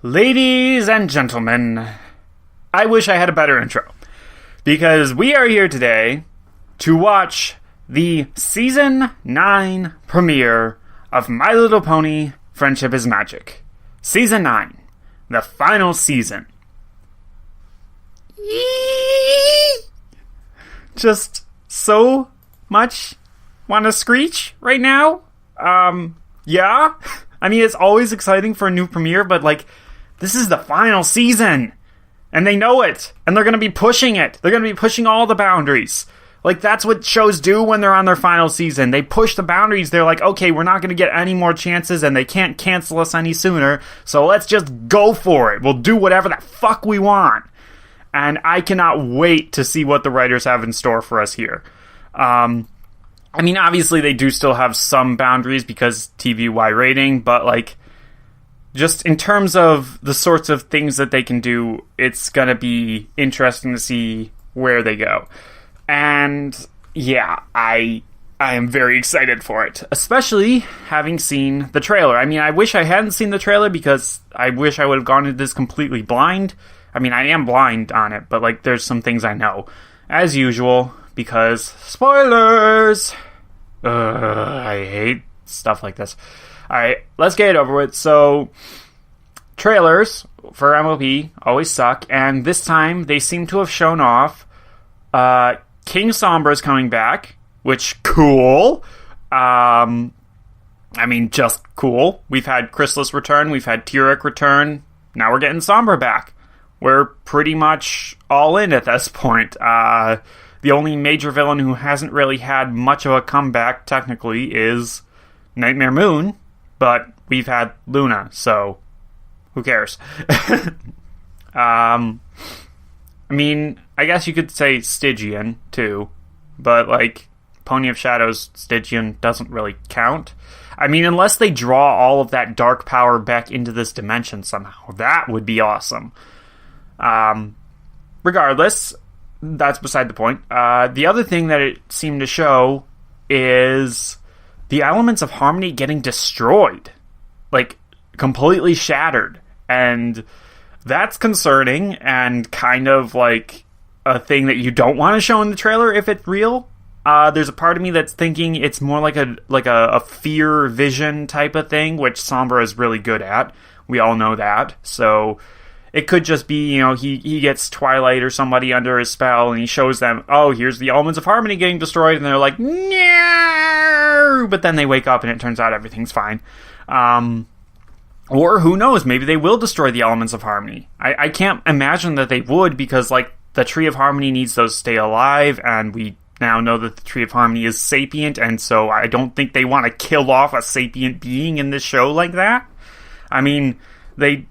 Ladies and gentlemen, I wish I had a better intro, because we are here today to watch the Season 9 premiere of My Little Pony: Friendship is Magic. Season 9, the final season. Just so much want to screech right now. Yeah. I mean, it's always exciting for a new premiere, but this is the final season, and they know it, and they're going to be pushing it. They're going to be pushing all the boundaries. That's what shows do when they're on their final season. They push the boundaries. They're like, okay, we're not going to get any more chances, and they can't cancel us any sooner, so let's just go for it. We'll do whatever the fuck we want. And I cannot wait to see what the writers have in store for us here. I mean, obviously, they do still have some boundaries because TVY rating, but just in terms of the sorts of things that they can do, it's going to be interesting to see where they go. And yeah, I am very excited for it, especially having seen the trailer. I mean, I wish I hadn't seen the trailer because I wish I would have gone into this completely blind. I mean, I am blind on it, but there's some things I know, as usual, because spoilers! I hate stuff like this. Alright, let's get it over with. So, trailers for MLP always suck, and this time they seem to have shown off King Sombra is coming back, which, cool. I mean, just cool. We've had Chrysalis return, we've had Tyrek return, now we're getting Sombra back. We're pretty much all in at this point. The only major villain who hasn't really had much of a comeback, technically, is Nightmare Moon, but we've had Luna, so who cares? I mean, I guess you could say Stygian, too, but, Pony of Shadows Stygian doesn't really count. I mean, unless they draw all of that dark power back into this dimension somehow, that would be awesome. Regardless, that's beside the point. The other thing that it seemed to show is the elements of Harmony getting destroyed. Completely shattered. And that's concerning and kind of a thing that you don't want to show in the trailer if it's real. There's a part of me that's thinking it's more like a fear vision type of thing, which Sombra is really good at. We all know that. So it could just be, he gets Twilight or somebody under his spell, and he shows them, oh, here's the elements of Harmony getting destroyed, and they're like, no! But then they wake up, and it turns out everything's fine. Or, who knows, maybe they will destroy the elements of Harmony. I can't imagine that they would, because, the Tree of Harmony needs those to stay alive, and we now know that the Tree of Harmony is sapient, and so I don't think they want to kill off a sapient being in this show like that. I mean, they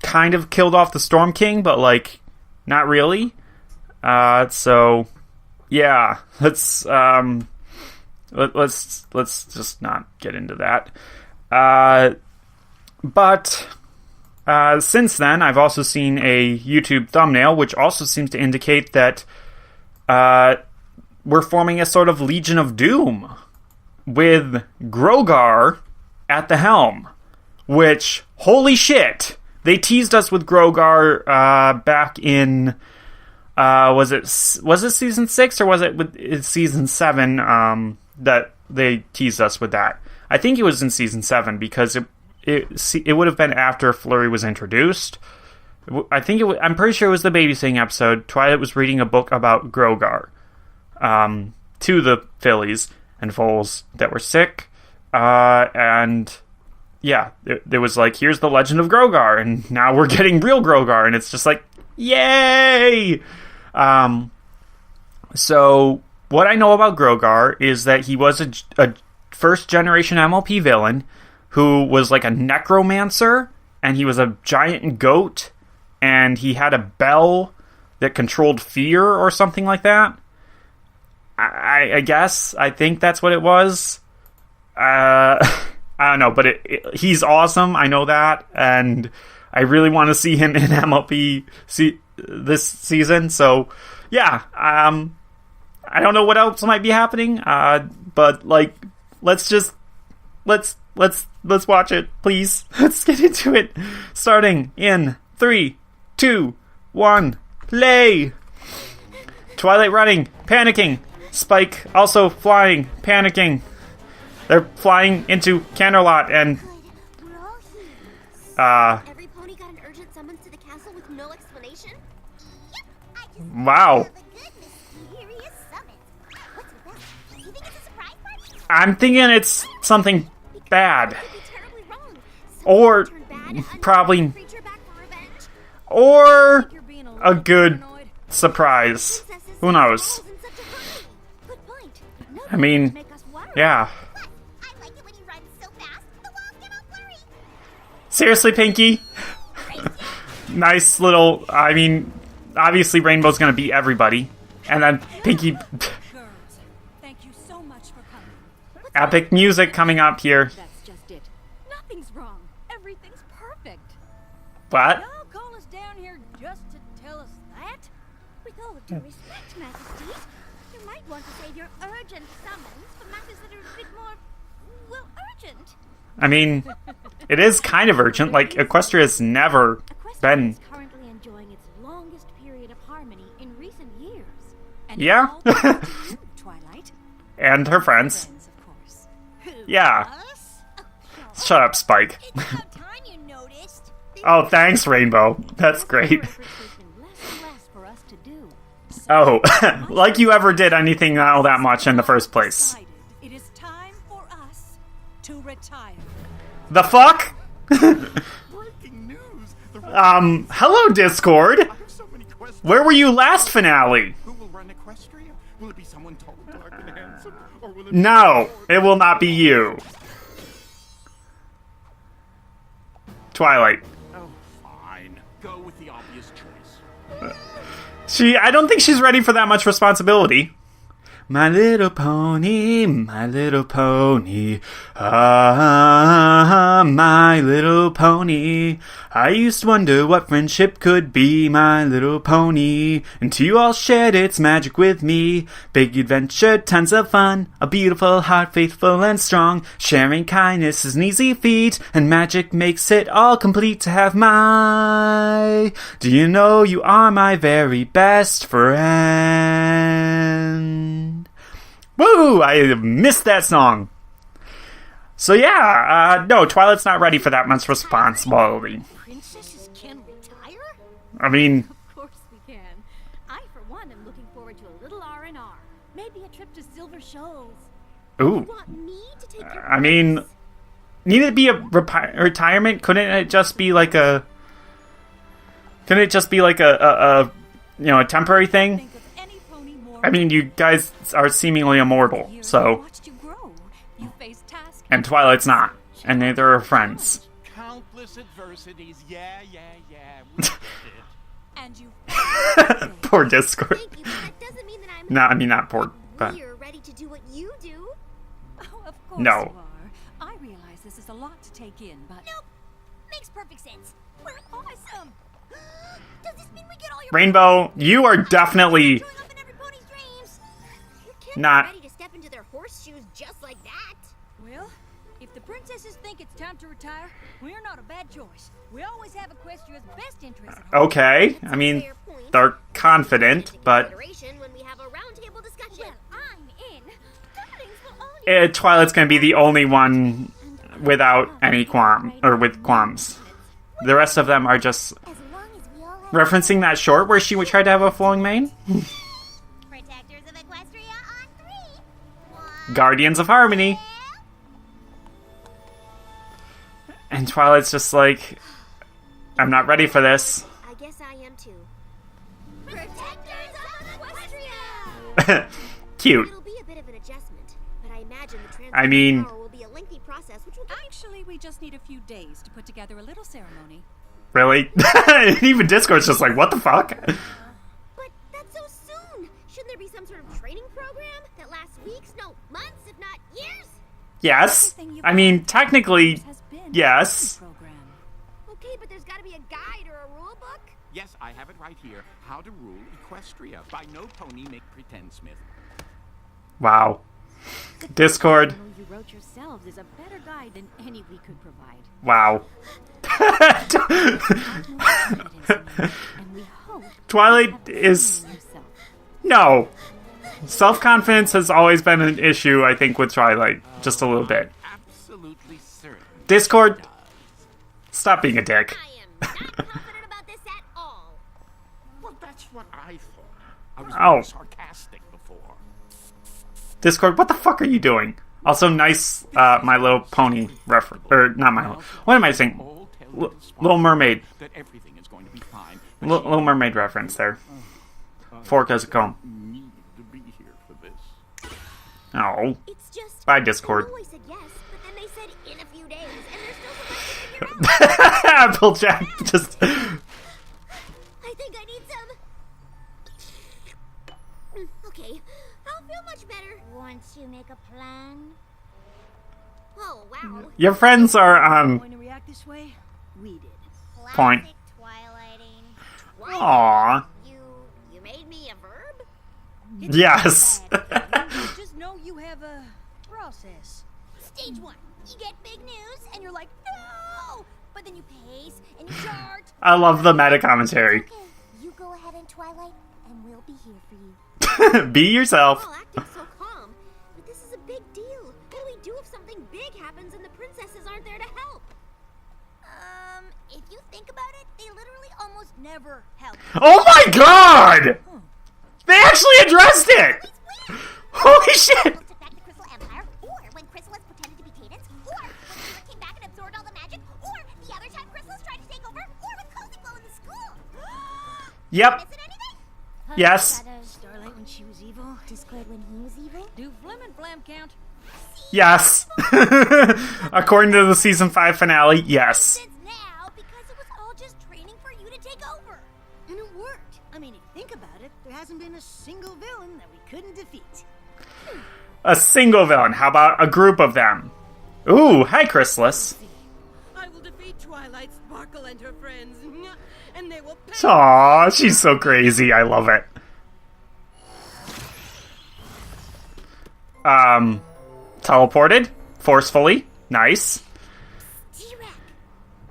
kind of killed off the Storm King, but not really. So yeah, let's just not get into that. But since then, I've also seen a YouTube thumbnail, which also seems to indicate that we're forming a sort of Legion of Doom with Grogar at the helm. Which, holy shit! They teased us with Grogar back in was it season 6 or was it season 7 that they teased us with that? I think it was in season 7 because it would have been after Flurry was introduced. I'm pretty sure it was the Baby Sing episode. Twilight was reading a book about Grogar to the fillies and foals that were sick, and yeah, there was here's the legend of Grogar, and now we're getting real Grogar, and it's just yay! So, what I know about Grogar is that he was a first-generation MLP villain who was a necromancer, and he was a giant goat, and he had a bell that controlled fear or something like that. I guess. I think that's what it was. I don't know, but he's awesome. I know that, and I really want to see him in MLP this season. So, yeah, I don't know what else might be happening, but let's just let's watch it, please. Let's get into it. Starting in 3, 2, 1, play. Twilight running, panicking. Spike also flying, panicking. They're flying into Canterlot and We're all here. Every pony got an urgent summons to the castle with no explanation? Yep, I just wow. have a good mysterious summons. What's with that? You think it's a surprise party? I'm thinking it's something bad. Could be terribly wrong. Or Someone turned bad, probably- undead creature back for revenge. Or You're being a a little good paranoid. surprise. Princesses Who and knows? trolls in such a hurry. Good point. No I mean, need to make us worry. yeah. Plus, I like it when you run so fast, the walls get all blurry. Seriously, Pinky? Nice little, I mean, obviously Rainbow's gonna beat everybody. And then Pinky, Girls, thank you so much for coming. epic music coming up here. That's just it. Nothing's wrong. Everything's perfect. What? Y'all call us down here just to tell us that? With all of due respect, Majesty, you might want to save your urgent summons for matters that are a bit more, well, urgent. I mean, it is kind of urgent. Like, Equestria's never Equestria been. is currently enjoying its longest period of harmony in recent years. And Yeah. all thanks to you, Twilight. And her friends. Friends, of course. Yeah. Us? Oh, Shut up, Spike. it's about time you noticed. Oh, thanks, Rainbow. That's great. However, there's been less and less for us to do. Oh, like you ever did anything all that much in the first place. Decided it is time for us to retire. The fuck? Breaking news! Hello, Discord. I have so many questions. Where were you last finale? Who will run Equestria? Will it be someone tall, dark, and handsome? Or will it No, it will not be you. Twilight. Oh, fine. Go with the obvious choice. I don't think she's ready for that much responsibility. My little pony, my little pony, ah, my little pony. I used to wonder what friendship could be, my little pony, until you all shared its magic with me. Big adventure, tons of fun, a beautiful heart, faithful and strong. Sharing kindness is an easy feat, and magic makes it all complete to have my... Do you know you are my very best friend? Woo! I missed that song. So yeah, no, Twilight's not ready for that much responsibility. Princesses can retire? I mean, Of course we can. I, for one, am looking forward to a little R&R. Maybe a trip to Silver Shoals. ooh. Want me to take your I mean, place? needed to be a retirement? Couldn't it just be like a... Couldn't it just be like a you know, a temporary thing? Think of any pony more. I mean, you guys are seemingly immortal, Years I so... watched you grow. You faced tasks. And Twilight's not. And neither are friends. Countless adversities. Yeah. We did it. And you Poor Discord. Thank you, but that doesn't mean that I'm... No, I mean, not poor, but... We're ready to do what you do. Oh, of course No. you are. I realize this is a lot to take in, but Nope. Makes perfect sense. We're awesome. Does this mean we get all your... Rainbow, you are definitely... Showing up in every pony's dreams? Your kids Not- are ready to step into their horseshoes just like that. well, if the princesses think it's time to retire, we're not a bad choice. We always have Equestria's best interests at heart. Okay, I mean, Fair point. they're confident, Into but... consideration when we have a roundtable discussion. Well, I'm in. Darlings will only... Twilight's gonna be the only one without any qualm, or with qualms. The rest of them are just As long as we all have... referencing that short where she would try to have a flowing mane. Protectors of Equestria on 3. 1, Guardians of Harmony. And Twilight's just like, I'm not ready for this. I guess I am too. Protectors of Equestria! Cute. It'll be a bit of an adjustment, but I imagine the transfer I mean- of power will be a lengthy process, which will... Actually, we just need a few days to put together a little ceremony. Really? Even Discord's just like, what the fuck? But that's so soon! Shouldn't there be some sort of training program that lasts weeks, no, months, if not years? Yes. Everything you've I mean, done technically, has been a yes. training program. Okay, but there's gotta be a guide or a rule book? Yes, I have it right here. How to rule Equestria by no pony make pretend Smith. Wow. Discord. You wrote yourself. ourselves is a better guide than any we could provide. Wow. And we hope Twilight is... yourself. No. Self-confidence has always been an issue, I think, with Twilight. Just a little bit. Absolutely certain. Discord, stop being a dick. I am not confident about this at all. Well, that's what I thought. I was Oh. being sarcastic before. Discord, what the fuck are you doing? Also, nice My Little Pony reference. Or, not My Little... What am I saying? All tell you Little Mermaid. that everything is going to be fine. Little Mermaid reference there. Fork as a comb. Need to be here for this. Oh. It's just. Bye, Discord. I know I said yes, but then they said in a few days, and there's still so much to figure out. Applejack just... I think I need some. Okay, I'll feel much better once you make a plan. Oh wow. Your friends are on Going to react this way? We did. point. Classic Twilighting. Aww. You made me a verb? It's Yes. not bad. Just know you have a process. Stage 1. You get big news, and you're like, no! But then you pace, and you chart. I love the meta commentary. Okay, you go ahead in Twilight, and we'll be here for you. Be yourself. All acting so calm, but this is a big deal. What do we do if something big happens and the princesses aren't there to help? If you think about it, they literally almost Never help. Oh my god! They actually addressed it! Holy shit! took back the Crystal Empire, or when Chrysalis pretended to be Cadence, or when Fever came back and absorbed all the magic, or the other time Chrysalis tried to take over, or with Cozy Glow in the school. Yep. Missing anything? Yes. Starlight when she was evil. Discord when he was evil? Do Flim and Flam count? Yes. According to the season 5 finale, yes. It's now because it was all just training for you to take over. And it worked. I mean, if you think about it, there hasn't been a single villain that we couldn't defeat. A single villain. How about a group of them? Ooh, hi, Chrysalis. I will defeat Twilight Sparkle and her friends, and they will pay. Aw, she's so crazy. I love it. Teleported. Forcefully. Nice. T-Rex.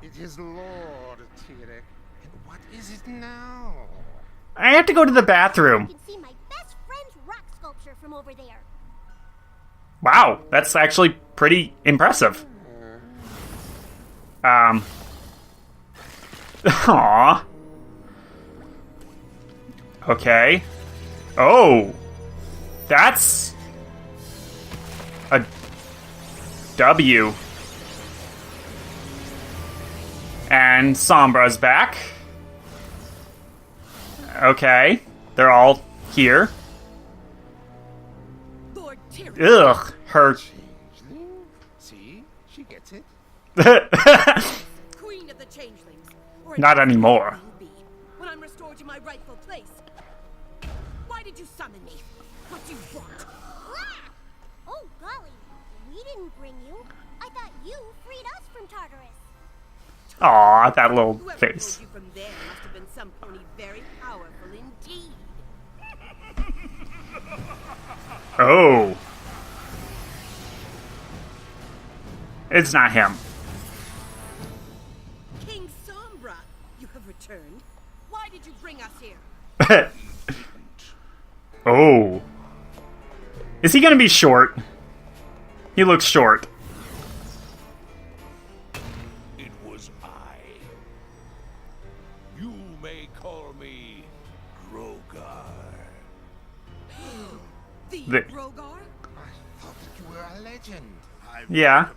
It is Lord Tirek. And what is it now? I have to go to the bathroom. You can see my best friend's rock sculpture from over there. Wow, that's actually pretty impressive. Aww. Okay. Oh. That's a W. And Sombra's back. Okay. They're all here. Lord Tyrion. Ugh. Her. Changeling? See? She gets it. Queen of the Changelings. Or Not anymore. will be when I'm restored to my rightful place. Why did you summon me? What do you want? Ah! Oh, golly. We didn't bring you. I thought you freed us from Tartarus. Aw, that little Whoever face. pulled you from there must have been some pony very powerful indeed. Oh. It's not him. King Sombra, you have returned. Why did you bring us here? Oh. Is he gonna be short? He looks short. It was I. You may call me Grogar. The The- Rogar? I thought that you were a legend. Yeah.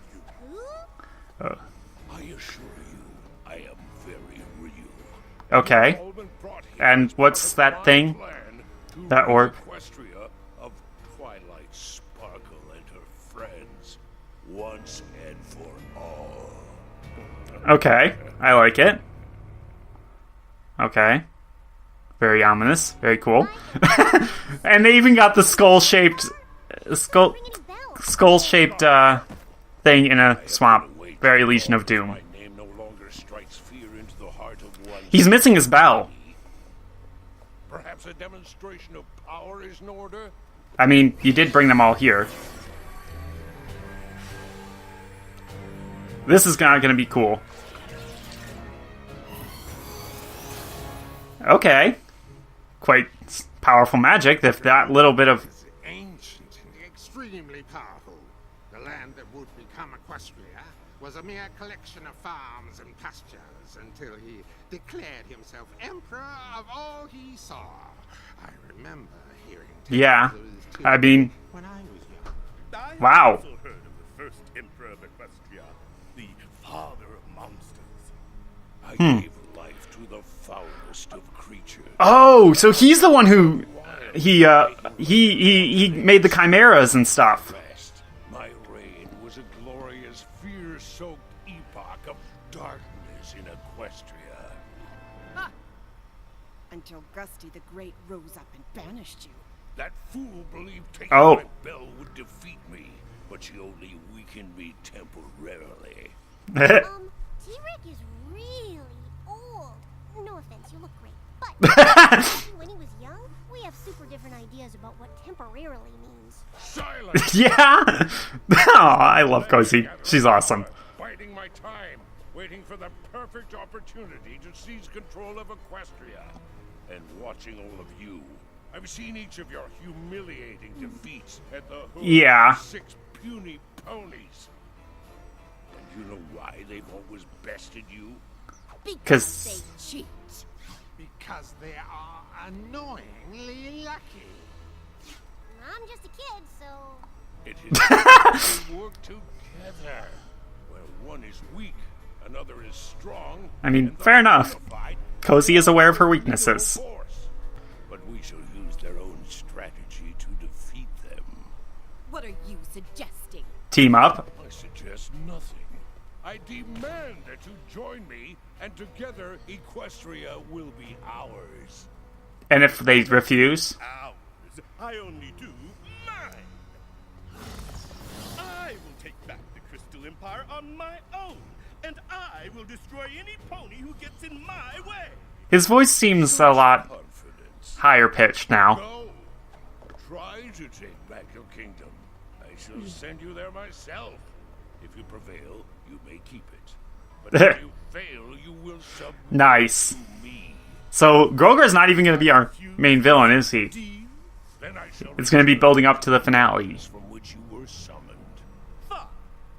I assure you, I am very real. Okay. All been brought here And as what's part that of my thing? plan to That rid orb? Equestria of Twilight Sparkle and her friends once and for all. Okay. I like it. Okay. Very ominous. Very cool. And they even got the skull-shaped skull-shaped thing in a swamp. Very Legion of Doom. My name no longer strikes fear into the heart of one. He's missing his bell. Perhaps a demonstration of power is in order. I mean, you did bring them all here. This is not gonna be cool. Okay. Quite powerful magic, if that little bit of... It's ancient and extremely powerful. The land that would become Equestria was a mere collection of farms and pastures until he declared himself emperor of all he saw. I remember hearing Yeah. tales of his I mean... when I was young. I Wow. also heard of the first Emperor of Equestria, the Father of Monsters. I gave life to the foulest of creatures. Oh, so he's the one who... He made the chimeras and stuff. Rest. My reign was a glorious, fear-soaked epoch of darkness in Equestria. Until Gusty the Great rose up and banished you. That fool believed taking Oh. my bell would defeat me, but she only weakened me temporarily. T-Rick is really old. No offense, you look great. But when he was young, we have super different ideas about what temporarily means. Silence! Yeah! Oh, I love Cozy. She's awesome. Biding my time, waiting for the perfect opportunity to seize control of Equestria. And watching all of you. I've seen each of your humiliating defeats at the hooves Yeah. of 6 puny ponies. And you know why they've always bested you? Because... They cheat. Because they are annoyingly lucky. I'm just a kid, so... It is because they work together. Where one is weak, another is strong. I mean, and fair enough. unified Cozy is aware of her weaknesses. force. But we shall use their own strategy to defeat them. What are you suggesting? Team up. I suggest nothing. I demand that you join me, and together Equestria will be ours. And if they refuse... Ours. I only do mine. I will take back the Crystal Empire on my own, and I will destroy any pony who gets in my way. His voice seems a lot Confidence. higher pitched now. Go. Try to take back your kingdom. I shall send you there myself. If you prevail, you may keep it. But if you fail, you will submit Nice. to me. So, Groger's not even going to be our main villain, is he? Deal? Then I shall It's going to be return building up to the finale. from which you were summoned. Fine,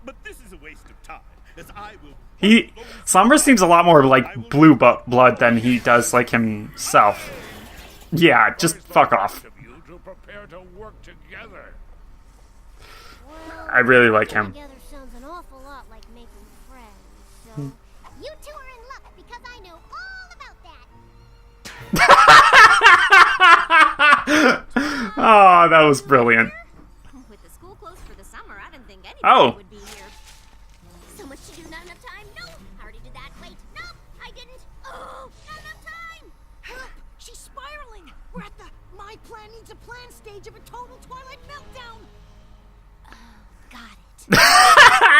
but this is a waste of time, as I will... Slumber seems a lot more like blue blood than he does like himself. Yeah, just fuck off. Of you to prepare to work together. Well, I really like him. together sounds an awful lot like making friends, so... You two are in luck, because I know all about that. Oh, that was brilliant. With the school closed for the summer, I didn't think anybody Oh. would be here. So much to do, not enough time? No! I already did that. Wait, no! I didn't! Oh! Not enough time! Help! She's spiraling! We're at the my plan needs a plan stage of a total Twilight meltdown! Got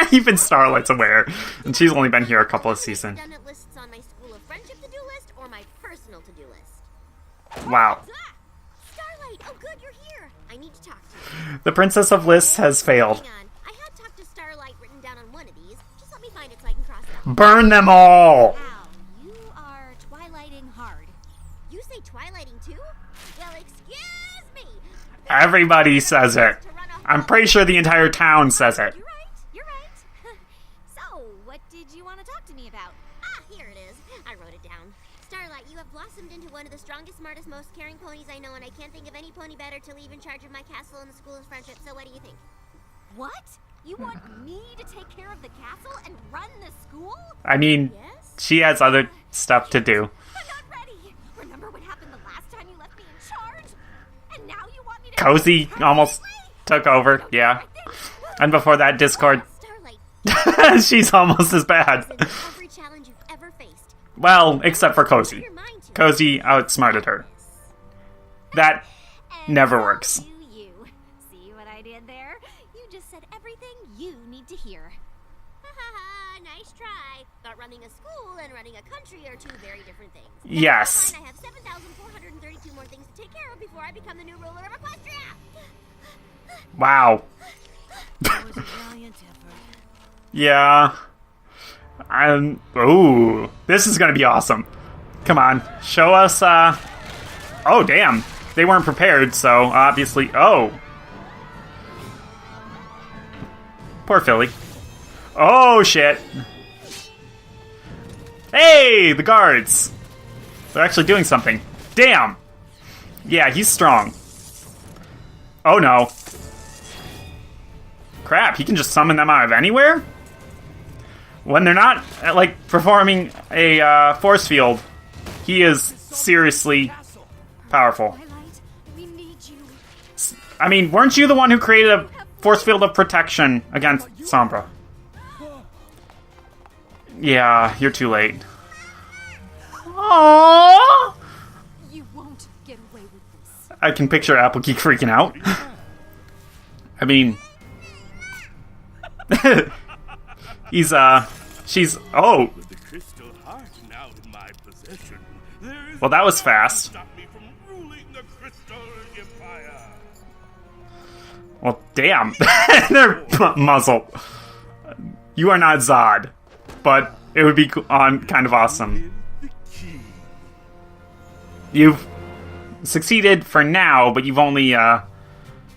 it. Even Starlight's aware. And she's only been here a couple of seasons. Done it lists on my School of Friendship to-do list or my personal to-do list. Wow. Ah! Starlight! Oh good, you're here! I need to talk to you. The Princess of Lists has failed. Hang on. I had talk to Starlight written down on one of these. Just let me find it so I can cross it out. Burn them all! Wow, you are twilighting hard. You say twilighting too? Well, excuse me! Everybody says it. To run a I'm pretty sure the entire town says it. You're right, you're right. So, what did you want to talk to me about? Ah, here it is. I wrote it down. Starlight, you have blossomed into one of the strongest, smartest, most caring ponies I know, and I can't think of any pony better to leave in charge of my castle and the School of Friendship, so what do you think? What? You want me to take care of the castle and run the school? I mean, Yes? she has other stuff to do. I'm not ready. Remember what happened the last time you left me in charge? And now you want me to... Cozy almost took over, yeah. And before that, Discord. Starlight, She's almost as bad. in every challenge you've ever faced. Well, except for Cozy. Your mind to Cozy outsmarted her. That And never so works. do you. See what I did there? You just said everything you need to hear. Ha ha ha, nice try. Thought running a school and running a country are two very different things. Yes. Fine, I have 7,432 more things to take care of before I become the new ruler of Equestria. Wow. That was a valiant effort. Yeah. Ooh, this is gonna be awesome. Come on, show us, oh, damn. They weren't prepared, so obviously... Oh. Poor Philly. Oh, shit. Hey, the guards. They're actually doing something. Damn. Yeah, he's strong. Oh, no. Crap, he can just summon them out of anywhere? When they're not, like, performing a force field, he is seriously powerful. Twilight, we need you. I mean, weren't you the one who created a force field of protection against Sombra? Yeah, you're too late. Aww! You won't get away with this. I can picture Applegeek freaking out. I mean... she's... Oh! With the crystal heart now in my possession, there is Well, that was nothing to fast. stop me from ruling the Crystal Empire. Well, damn. Their muzzle. You are not Zod. But it would be kind of awesome. The key. You've succeeded for now, but you've only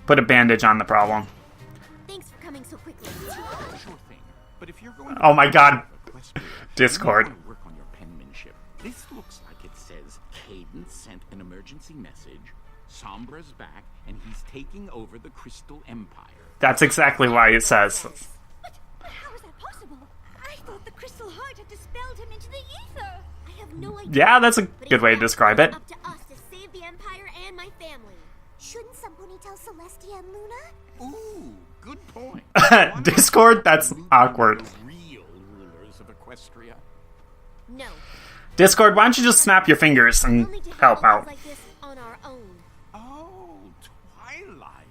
put a bandage on the problem. Thanks for coming so quickly. Sure thing. But if you're going Oh my god. Equestria, Discord. you might wanna work on your penmanship. This looks like it says Cadence sent an emergency message. Sombra's back, and he's taking over the Crystal Empire. That's exactly why it says. But how is that possible? I thought the crystal heart had dispelled him into the ether. I have no idea. Yeah, that's a But good it's way to now describe it. up to us to save the Empire and my family. Shouldn't somebody tell Celestia and Luna? Ooh, good point. Discord? That's awkward. The real rulers of Equestria. No. Discord, why don't you just snap your fingers and We'll need to help handle out? things like this on our own. Oh, Twilight.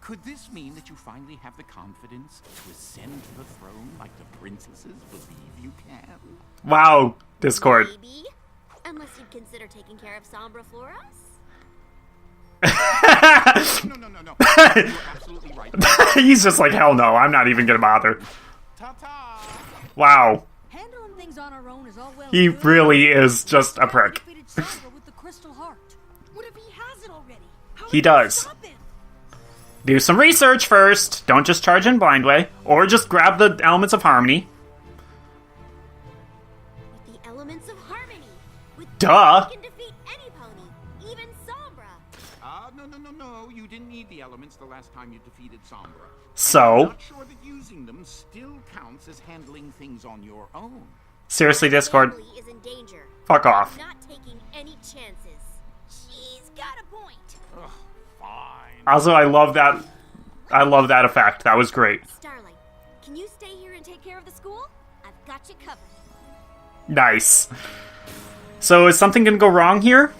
Could this mean that you finally have the confidence to ascend to the throne like the princesses believe you can? Wow, Discord. Maybe. Unless you'd consider taking care of Sombra for us. No. You're absolutely right. He's just like, hell no, I'm not even gonna bother. Ta-ta! Wow. Handling things on our own is all well. He and good. really is just a prick. Defeated Sombra with the crystal heart. What if he has it already? How He do we does. stop him? Do some research first. Don't just charge in blind way. Or just grab the elements of harmony. With the elements of harmony. With Duh. we can defeat any pony, even Sombra. No. You didn't need the elements the last time you defeated Sombra. I'm So, not sure that using them still counts as handling things on your own. seriously, Discord, Family is in danger. fuck off. Not taking any chances. She's got a point. Ugh, fine. Also, I love that effect. That was great. Starlight, can you stay here and take care of the school? I've got you covered. Nice. So, is something gonna go wrong here?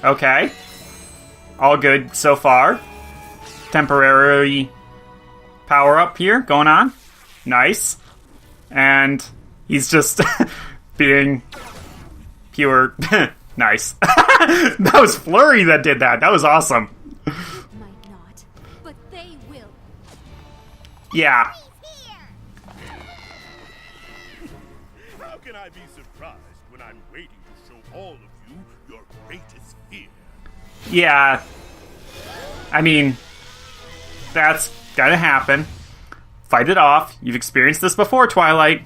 Okay. All good so far. Temporary power up here going on. Nice. And he's just being pure nice. That was Flurry that did that. That was awesome. Might not, but they will. Yeah. How can I be surprised when I'm waiting to show all of you your greatest fear? Yeah. I mean, that's gotta happen. Fight it off. You've experienced this before, Twilight.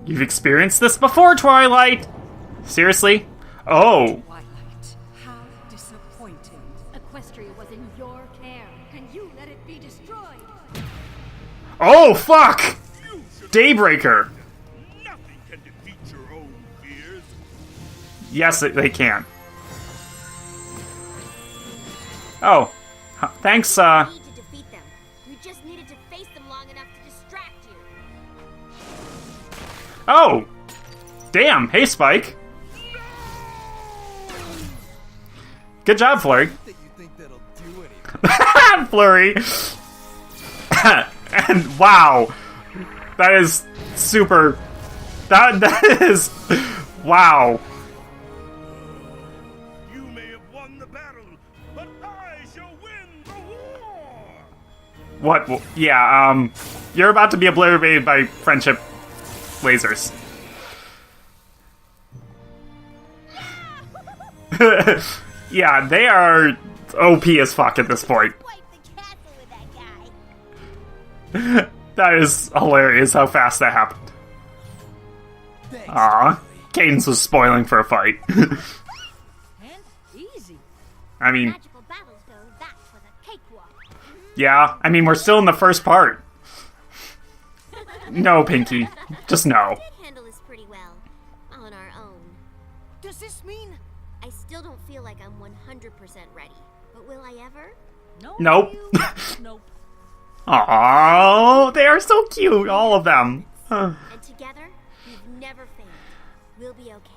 You've experienced this before, Twilight. Seriously? Oh. Twilight, how disappointing. Equestria was in your care, and you let it be destroyed. Oh, fuck! Daybreaker. Nothing can defeat your own fears. Yes, they can. Oh. Thanks, We need to defeat them. We just needed to face them long enough to distract you. Oh! Damn, hey Spike. Good job, Flurry. That you think that'll do anything. Flurry. And wow. That is super... That is... Wow. You may have won the battle, but I shall win the war! What? Yeah, you're about to be obliterated by friendship lasers. Yeah, they are OP as fuck at this point. That is hilarious how fast that happened. Aw, Cadence was spoiling for a fight. And easy. I mean, Magical battles go, that was a cakewalk. yeah, I mean, we're still in the first part. No, Pinky. Just no. We did handle this pretty well, on our own. Does this mean? I still don't feel like I'm 100% ready, but will I ever? No. Nope. Nope. Oh, they are so cute, all of them. And together, we've never failed. We'll be okay.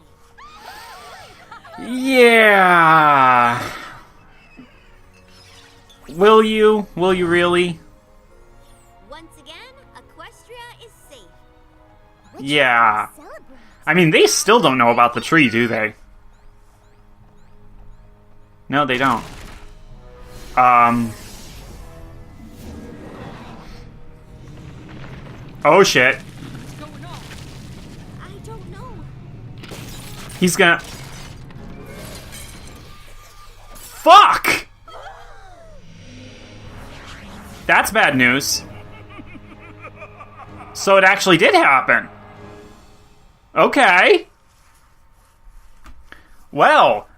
Yeah. Will you? Will you really? Once again, Equestria is safe. Yeah. I mean, they still don't know about the tree, do they? No, they don't. Oh shit. What's going on? I don't know. He's gonna... Fuck! That's bad news. So it actually did happen. Okay. Well,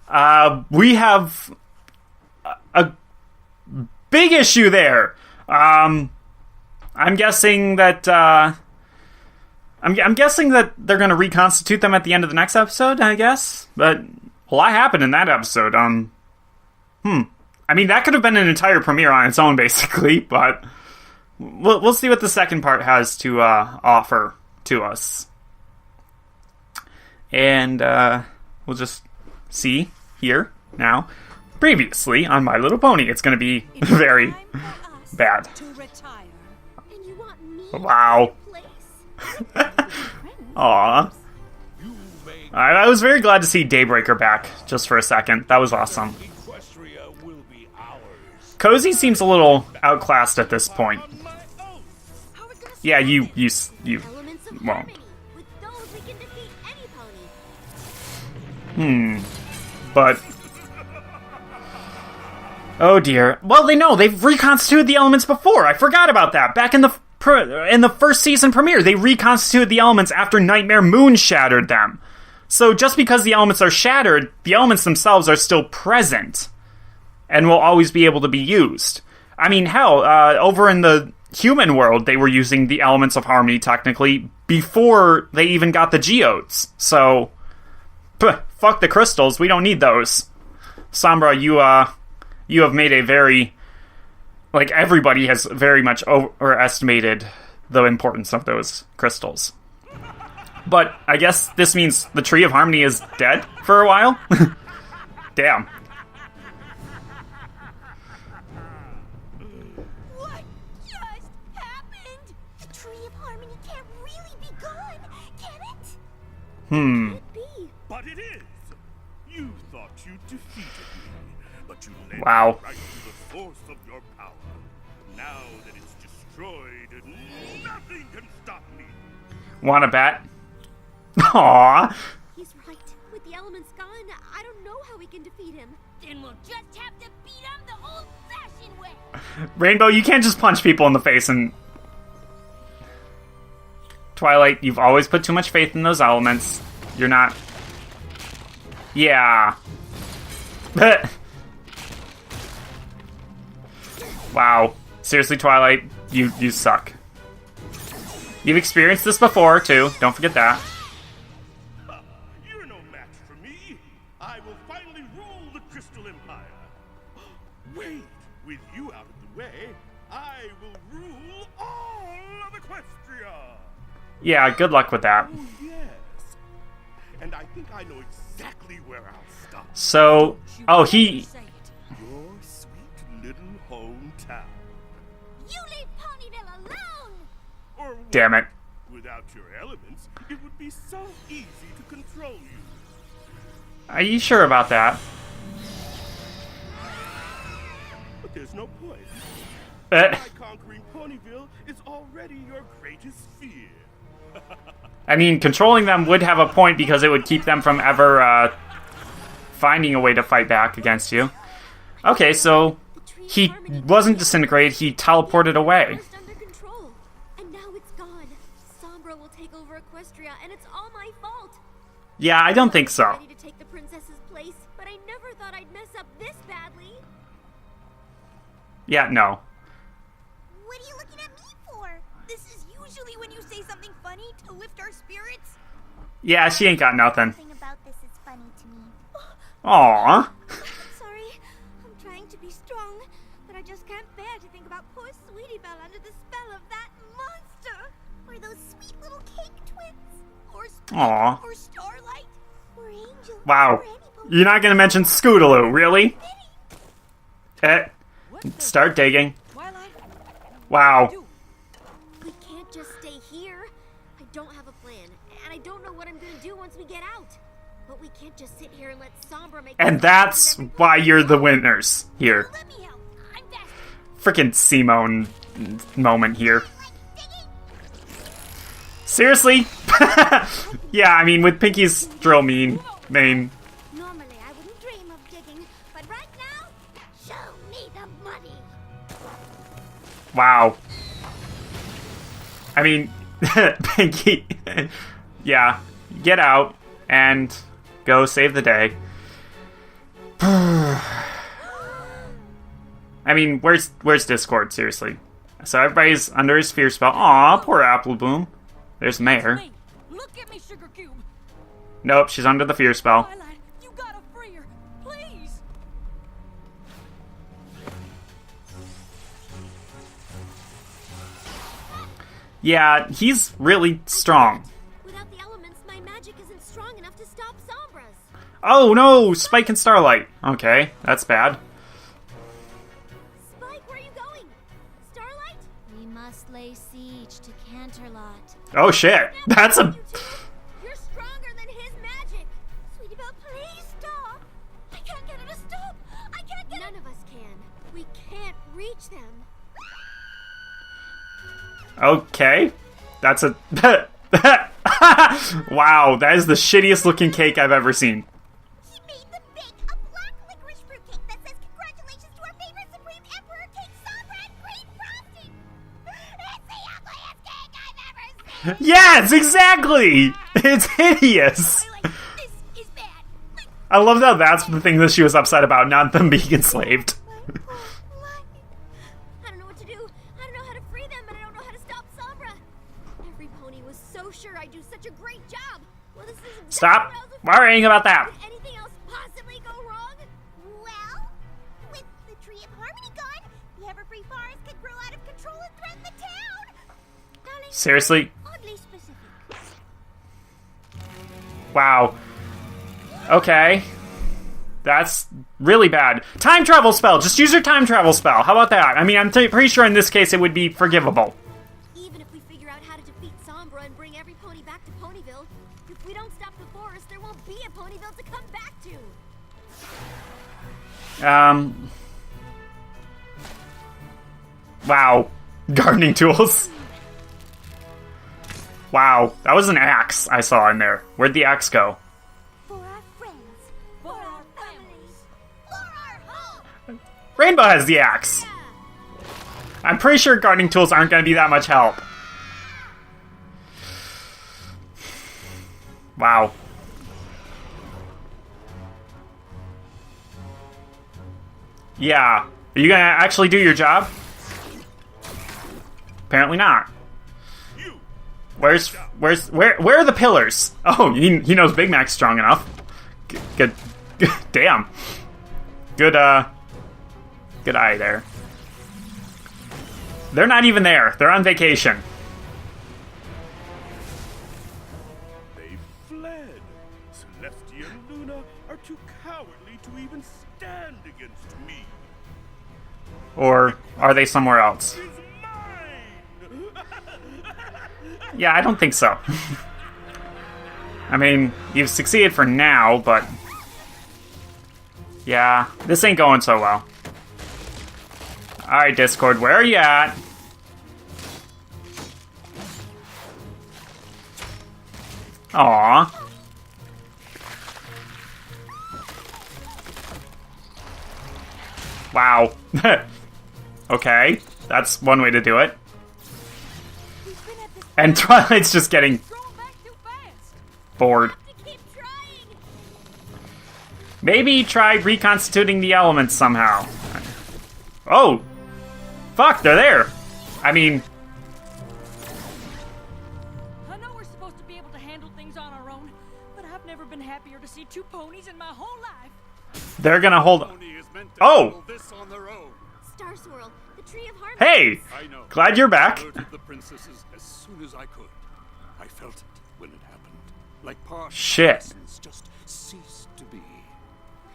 we have a big issue there. I'm guessing that I'm guessing that they're going to reconstitute them at the end of the next episode, I guess. But a lot happened in that episode. I mean, that could have been an entire premiere on its own, basically. But we'll see what the second part has to offer to us, and we'll just see here now. Previously on My Little Pony, it's going to be very bad. To retire. And you want me Wow. in your place? Aw. I was very glad to see Daybreaker back, just for a second. That was awesome. Equestria will be ours. Cozy seems a little outclassed at this point. On my own! How are we gonna Yeah, you elements of won't. harmony. With those, we can defeat any pony. But... Oh dear. Well, they know. They've reconstituted the elements before. I forgot about that. Back in the first season premiere, they reconstituted the elements after Nightmare Moon shattered them. So just because the elements are shattered, the elements themselves are still present. And will always be able to be used. I mean, hell, over in the human world, they were using the elements of harmony, technically, before they even got the geodes. So, fuck the crystals. We don't need those. Sombra, you have made a very... Like, everybody has very much overestimated the importance of those crystals. But I guess this means the Tree of Harmony is dead for a while? Damn. What just happened? The Tree of Harmony can't really be gone, can it? Can it be? But it is! You thought you defeated me, but you led Wow. me right to the source of your power. Now that it's destroyed, nothing can stop me! Wanna bet? Aww. He's right. With the elements gone, I don't know how we can defeat him. Then we'll just have to beat him the old-fashioned way. Rainbow, you can't just punch people in the face and... Twilight, you've always put too much faith in those elements. You're not... Yeah. Wow. Seriously, Twilight, you suck. You've experienced this before, too. Don't forget that. You're no match for me! I will finally rule the Crystal Empire! Wait! With you out of the way, I will rule all of Equestria! Yeah, good luck with that. Oh, yes. And I think I know exactly where I'll stop. So... Oh, he... Say it. Your sweet little hometown. You leave Ponyville alone! Or Damn it. without your elements, it would be so easy to control you. Are you sure about that? but there's no point. Eh. My conquering Ponyville is already your greatest fear. I mean, controlling them would have a point because it would keep them from ever finding a way to fight back against you. Okay, so he wasn't disintegrated, he teleported away. Just under control. And now it's gone. Sombra will take over Equestria, and it's all my fault. Yeah, I don't think so. Ready to take the princess's place, but I never thought I'd mess up this badly. Yeah, no. What are you looking at me for? This is usually when you say something funny to lift our spirits. Yeah, she ain't got nothing. Nothing about this is funny to me. Aww. Sorry, I'm trying to be strong, but I just can't bear to think about poor Sweetie Belle under the spell of that monster. Or those sweet little cake twins. Or Aw. Or Starlight. Or Angel. Wow. Or any Pokemon. You're not gonna mention Scootaloo, really? Start digging. Twilight? Wow. We can't just stay here. I don't have a plan, and I don't know what I'm gonna do once we get out. But we can't just sit here and let Sombra make. And that's why you're the winners here. Let me help. I'm fast. Frickin' Simone moment here. Seriously? Yeah, I mean, with Pinky's drill main. Normally, I wouldn't dream of digging, but right now, show me the money. Wow. I mean, Pinky. Yeah, get out and go save the day. I mean, where's Discord, seriously? So everybody's under his fear spell. Aw, poor Apple Bloom. There's Mayor. Hey, look at me, Sugar Cube. Nope, she's under the fear spell. Twilight, you gotta free her, please. Yeah, he's really strong. Without the elements, my magic isn't strong enough to stop Sombra's. Oh no, Spike and Starlight. Okay, that's bad. Spike, where are you going? Starlight? We must lay siege to Canterlot. Oh shit, that's a... You're stronger than his magic. Sweetie Belle, please stop. I can't get her to stop. I can't get None of us can. We can't reach them. Okay. That's a... Wow, that is the shittiest looking cake I've ever seen. He made them bake a black licorice fruitcake that says congratulations to our favorite Supreme Emperor King Sombra and green frosting. It's the ugliest cake I've ever seen. Yes, exactly! It's hideous! Twilight, this is bad. I love that that's the thing that she was upset about, not them being enslaved. I don't know what to do. I don't know how to free them, and I don't know how to stop Sombra. Every pony was so sure I'd do such a great job. Well, this is exactly Stop what I was afraid worrying about that. Did anything else possibly go wrong? Well, with the Tree of Harmony gone, the Everfree Forest could grow out of control and threaten the town. Darling, Seriously? oddly specific. Wow. Okay. That's really bad. Time travel spell! Just use your time travel spell. How about that? I mean, I'm pretty sure in this case it would be forgivable. Even if we figure out how to defeat Sombra and bring every pony back to Ponyville, if we don't stop the forest, there won't be a Ponyville to come back to. Wow. Gardening tools. Wow. That was an axe I saw in there. Where'd the axe go? For our friends, for our families, for our home. Rainbow has the axe. I'm pretty sure gardening tools aren't going to be that much help. Wow. Yeah. Are you going to actually do your job? Apparently not. Where are the pillars? Oh, he knows Big Mac's strong enough. Good. Damn. Good eye there. They're not even there. They're on vacation. They fled. Celestia and Luna are too cowardly to even stand against me. Or are they somewhere else? It's mine! Yeah, I don't think so. I mean, you've succeeded for now, but... yeah, this ain't going so well. Alright, Discord, where are you at? Aww. Wow. Okay, that's one way to do it. And Twilight's just getting bored. Maybe try reconstituting the elements somehow. Oh! Fuck, they're there! I mean... I know we're supposed to be able to handle things on our own, but I've never been happier to see two ponies in my whole life. They're gonna hold... Oh! Star Swirl, the Tree of Harmony. Hey! I know. Glad you're back. I alerted the princesses as soon as I could. I felt it when it happened. Like part Shit. of the essence just ceased to be.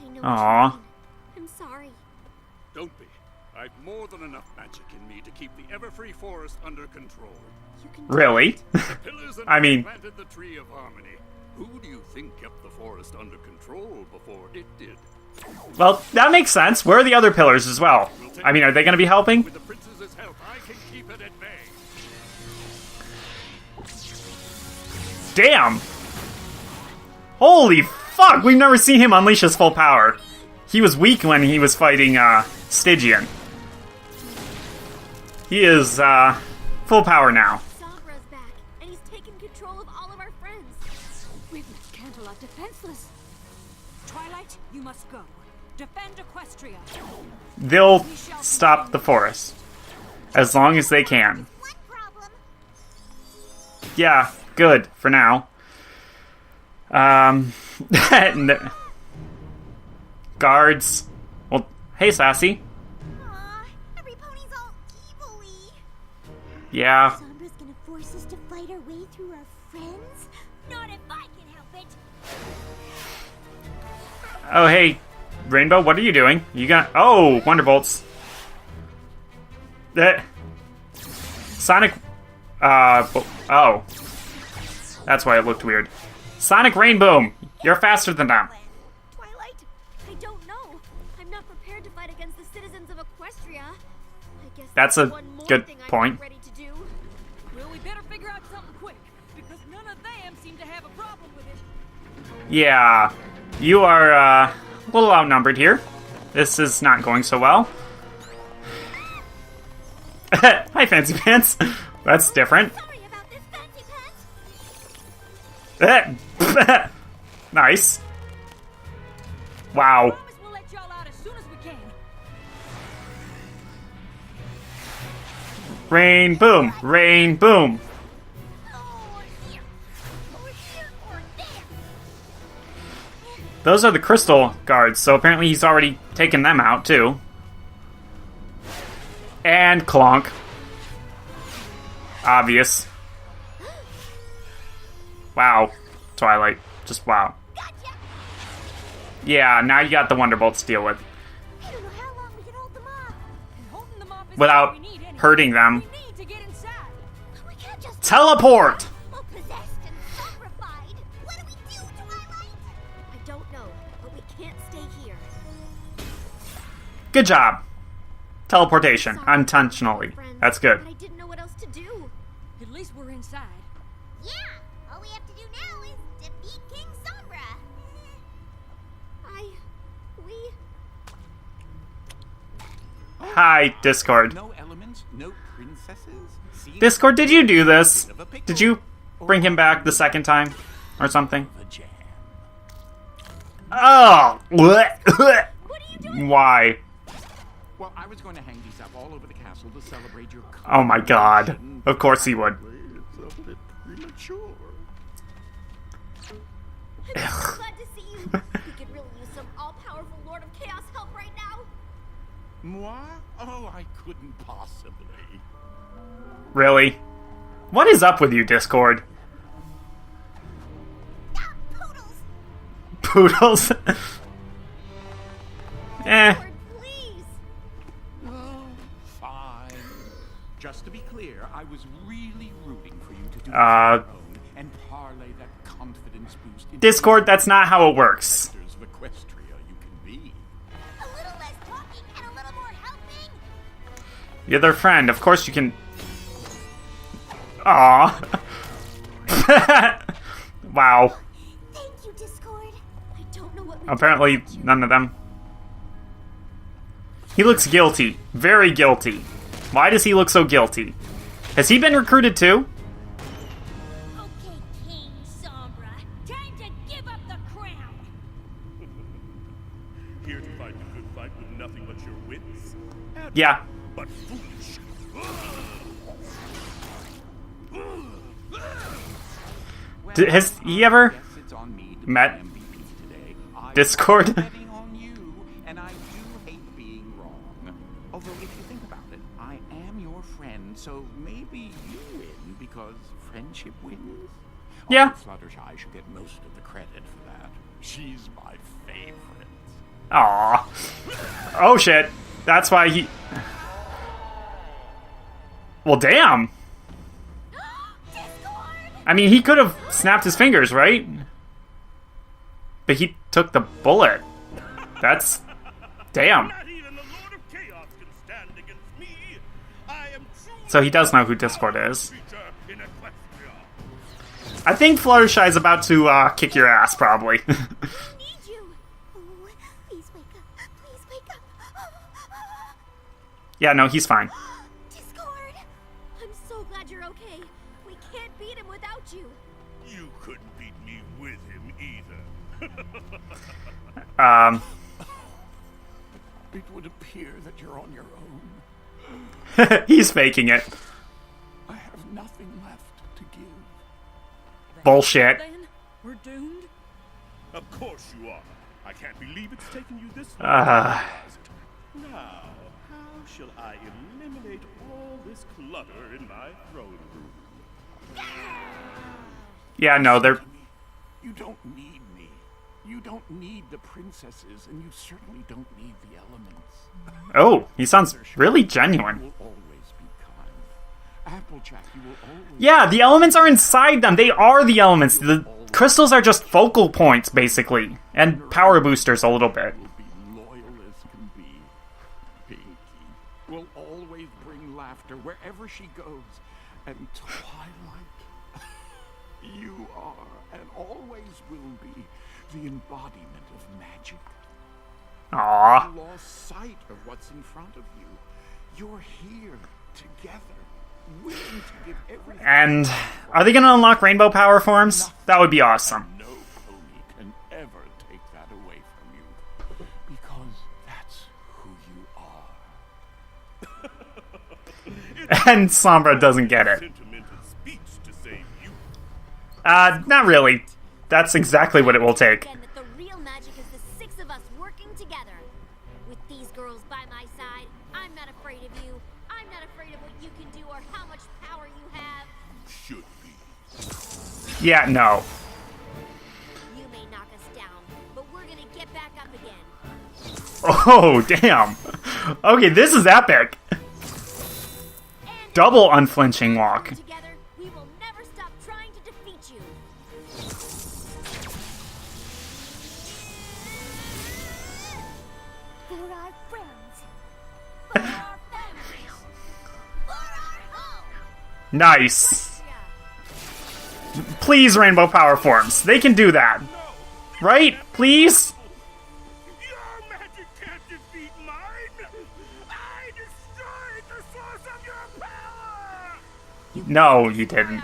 I know Aw. what you mean. I'm sorry. Don't be. I've more than enough magic in me to keep the Everfree Forest under control. You can Really? The pillars that I mean- planted the Tree of Harmony. Who do you think kept the forest under control before it did? Well, that makes sense. Where are the other pillars as well? I mean, are they gonna be helping? With the princess's help, I can keep it at bay. Damn! Holy fuck! We've never seen him unleash his full power. He was weak when he was fighting, Stygian. He is, full power now. Sombra's back, and he's taken control of all of our friends. We've left Canterlot defenseless. Twilight, you must go. Defend Equestria. They'll stop the forest. As long as they can. One problem. Yeah, good, for now. Guards. Well, hey, Sassy. Aw, every pony's all evil-y. Yeah. Sombra's gonna force us to fight our way through our friends? Not if I can help it. Oh, hey, Rainbow, what are you doing? You got... Oh, Wonderbolts. Sonic... Oh. That's why it looked weird. Sonic Rainboom! You're faster than them. Twilight, I don't know. I'm not prepared to fight against the citizens of Equestria. I guess That's a one more good thing point. I'm ready to do. Well, we better figure out something quick, because none of them seem to have a problem with it. Yeah. You are, a little outnumbered here. This is not going so well. Hi, Fancy Pants. That's different. Sorry about this, Fancy Pants. Nice. Wow. Promise we'll let y'all out as soon as we can. Rain boom. Rain boom. Or here. Or here, or there. Those are the crystal guards, so apparently he's already taken them out, too. And Clonk. Obvious. Wow. Twilight. Just wow. Gotcha. Yeah, now you got the Wonderbolts to deal with. I don't know how long we can hold them off. And holding them off is Without all we need anyway. hurting them. We need to get inside. We can't just Teleport! all possessed and sombrified. What do we do, Twilight? I don't know, but we can't stay here. Good job. Teleportation. Sorry, Unintentionally. friends, That's good. But I didn't know what else to do. At least we're inside. Yeah, all we have to do now is defeat King Sombra. We... Hi, Discord. No elements, no princesses. Seems Discord, did you do this? a bit of a pickle. Did you bring him back the second time? Or something? A jam. Oh! What are you doing? Why? Well, I was going to hang these up all over the castle to celebrate your Oh my god. coronation, Of course he would. It's a bit premature. I'm so glad to see you. We could really use some all-powerful Lord of Chaos help right now. Moi? Oh, I couldn't possibly. Really? What is up with you, Discord? Ah, poodles. Poodles? Eh. Lord, please. Oh, fine. Just to be clear, I was really rooting for you to do this Uh, on your own and parlay that confidence boost into Discord, that's not how it works. Masters of Equestria you can be. A little less talking and a little more helping. You're their friend. Of course you can... Aww. Wow. Thank you, Discord. I don't know what Apparently, none of them. He looks guilty. Very guilty. Why does he look so guilty? Has he been recruited too? Okay, King Sombra. Time to give up the crown. Here to fight the good fight with nothing but your wits? Yeah. But foolish. Has he ever Yes, it's on me to met be MVP today. Discord? I'm betting on you, and I do hate being wrong. Although, if you think about it, I am your friend, so maybe you win because friendship wins. Yeah. Although Fluttershy should get most of the credit for that. She's my favorite. Aw. Oh shit. That's why he... Well, damn. I mean, he could have snapped his fingers, right? But he took the bullet. That's... Damn. Not even the Lord of Chaos can stand against me. I am truly So he does know who Discord is. creature in Equestria. I think Fluttershy's about to kick your ass, probably. need you. Oh, please wake up. Please wake up. Yeah, no, he's fine. Discord. I'm so glad you're okay. We can't beat him without you. You couldn't beat me with him either. It would appear that you're on your own. He's faking it. I have nothing left to give. Bullshit. Then we're doomed. Of course you are. I can't believe it's taken you this Uh. long. Now, how shall I eliminate all this clutter in my throne room? Yeah, no, they're... You don't need me. You don't need the princesses, and you certainly don't need the elements. Oh, he sounds really genuine. You will always be kind. Applejack, you will always... Yeah, the elements are inside them. They are the elements. The crystals are just focal points, basically. And power boosters a little bit. Will be loyal as can be. Pinky will always bring laughter wherever she goes. And Twilight, you are and always will be the embodiment of magic. Aww. You lost sight of what's in front of you. You're here together, willing to give everything. And are they going to unlock rainbow power forms? That would be awesome. No pony can ever take that away from you, because that's who you are. And Sombra doesn't get it. Sentimental speech to save you. Not really. That's exactly what it will take. Again, that the real magic is the six of us working together. With these girls by my side, I'm not afraid of you. I'm not afraid of what you can do or how much power you have. Should be. Yeah, no. You may knock us down, but we're gonna get back up again. Oh, damn. Okay, this is epic. And Double unflinching walk. together, we will never stop trying to defeat you. For our friends. For our families. For our home. Nice. Please, rainbow power forms. They can do that. Right? Please? Your magic can't defeat mine. I destroyed the source of your power. No, you didn't.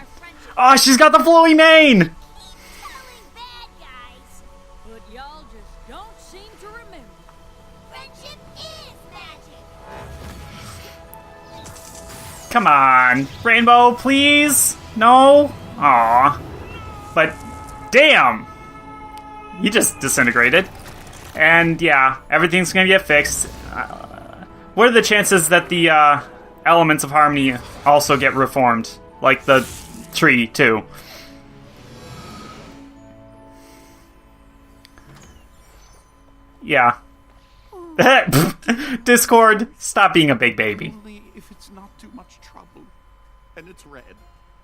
Oh, she's got the flowy mane! Telling bad guys. But y'all just don't seem to remember. Friendship is magic. Come on. Rainbow, please? No? Aw. But, damn! You just disintegrated. And, yeah, everything's gonna get fixed. What are the chances that the, elements of harmony also get reformed? Like the tree, too. Yeah. Discord, stop being a big baby. Only if it's not too much trouble. And it's red.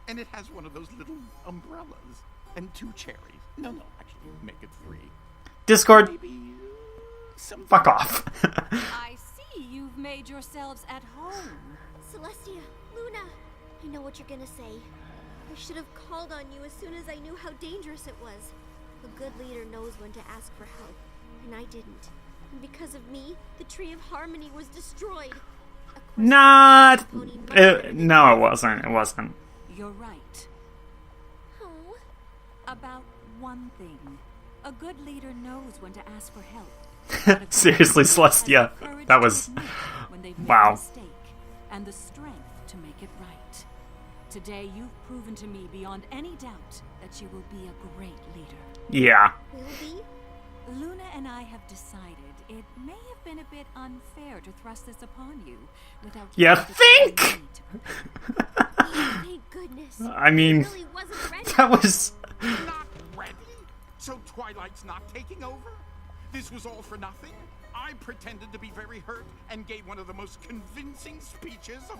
And it has one of those little umbrellas. And 2 cherries. No, actually, make it 3. Discord, Maybe some fuck off. I see you've made yourselves at home. Celestia, Luna, I know what you're gonna say. I should have called on you as soon as I knew how dangerous it was. A good leader knows when to ask for help, and I didn't. And because of me, the Tree of Harmony was destroyed. Not... no, it wasn't. It wasn't. You're right. Oh. About one thing. A good leader knows when to ask for help. Seriously, Celestia. That was... wow. And the strength to make it right. Today, you've proven to me beyond any doubt that you will be a great leader. Yeah. Will be? Luna and I have decided it may have been a bit unfair to thrust this upon you without... You think? Thank goodness. I mean, really wasn't ready. that was... Not ready? So Twilight's not taking over? This was all for nothing? I pretended to be very hurt and gave one of the most convincing speeches of...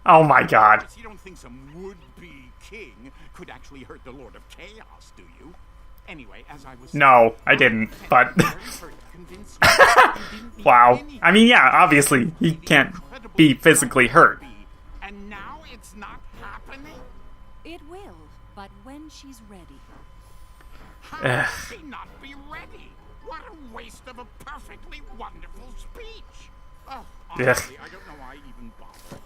Oh my god. You don't think some would-be king could actually hurt the Lord of Chaos, do you? Anyway, as I was... No, I didn't, but... wow. I mean, yeah, obviously, he can't be physically hurt. And now it's not happening? It will, but when she's ready. How can she not be ready? What a waste of a perfectly wonderful speech. Oh, honestly, I don't know why I even bothered.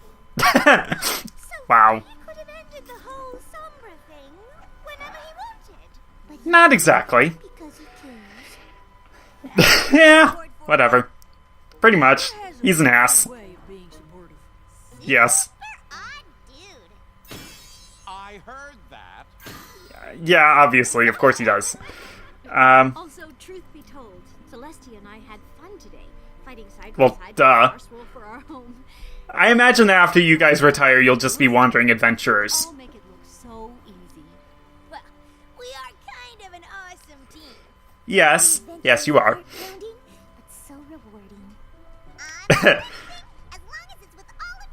Wow. He could have ended the whole Sombra thing whenever he wanted. But Not exactly. because he cares. Yeah, whatever. Pretty much. He's an ass. Way of being supportive. Yes. Odd dude. I heard that. Yeah, obviously. Of course he does. Also, truth be told, Celestia and I had fun today, fighting side Well, by side duh. with Arswolf for our home. I imagine that after you guys retire, you'll just be wandering adventurers. All make it look so easy. Well, we are kind of an awesome team. Yes. Yes, you are. Heartpounding, but so rewarding. As long as it's with all of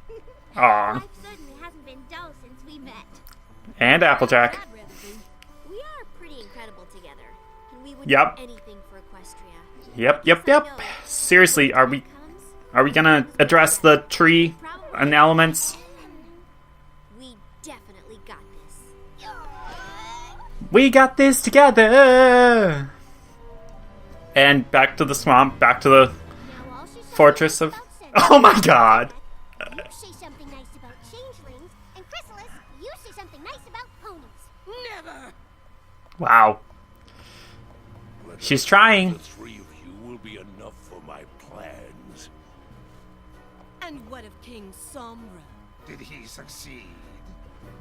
you. Aw. Life certainly hasn't been dull since we met. And Applejack. I'd rather be. We are pretty incredible together, and we would Yep. do anything for Equestria. Yep. Seriously, are we gonna address the tree and elements? We definitely got this. We got this together! And back to the swamp, back to the Now I'll say something fortress of... nice about Oh my god! You say something nice about changelings, and Chrysalis, you say something nice about ponies. Never! Wow. She's trying. The three of you will be enough for my plans. And what of King Sombra? Did he succeed?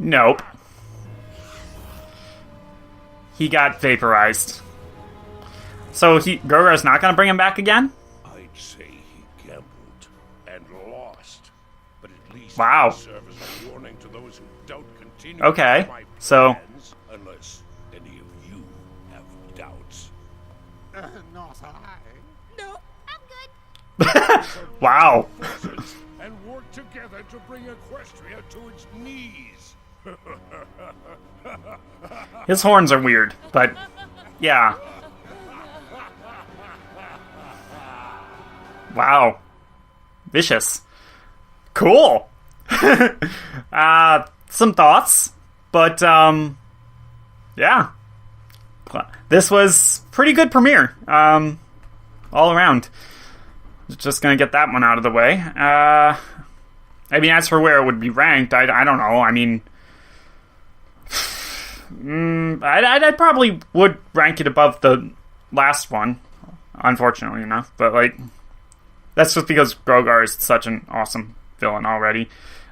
Nope. He got vaporized. So Grogar's not gonna bring him back again? I'd say he gambled and lost. But at least Wow. it will serve as a warning to those who don't continue Okay, with my so- plans, unless any of you have doubts. Not I. No, I'm good. Wow. Forces and work together to bring Equestria to its knees. His horns are weird, but yeah. Wow. Vicious. Cool. Some thoughts, but yeah. This was pretty good premiere. All around. Just gonna get that one out of the way. I mean, as for where it would be ranked, I don't know. I mean, I probably would rank it above the last one, unfortunately enough. But, like, that's just because Grogar is such an awesome villain already.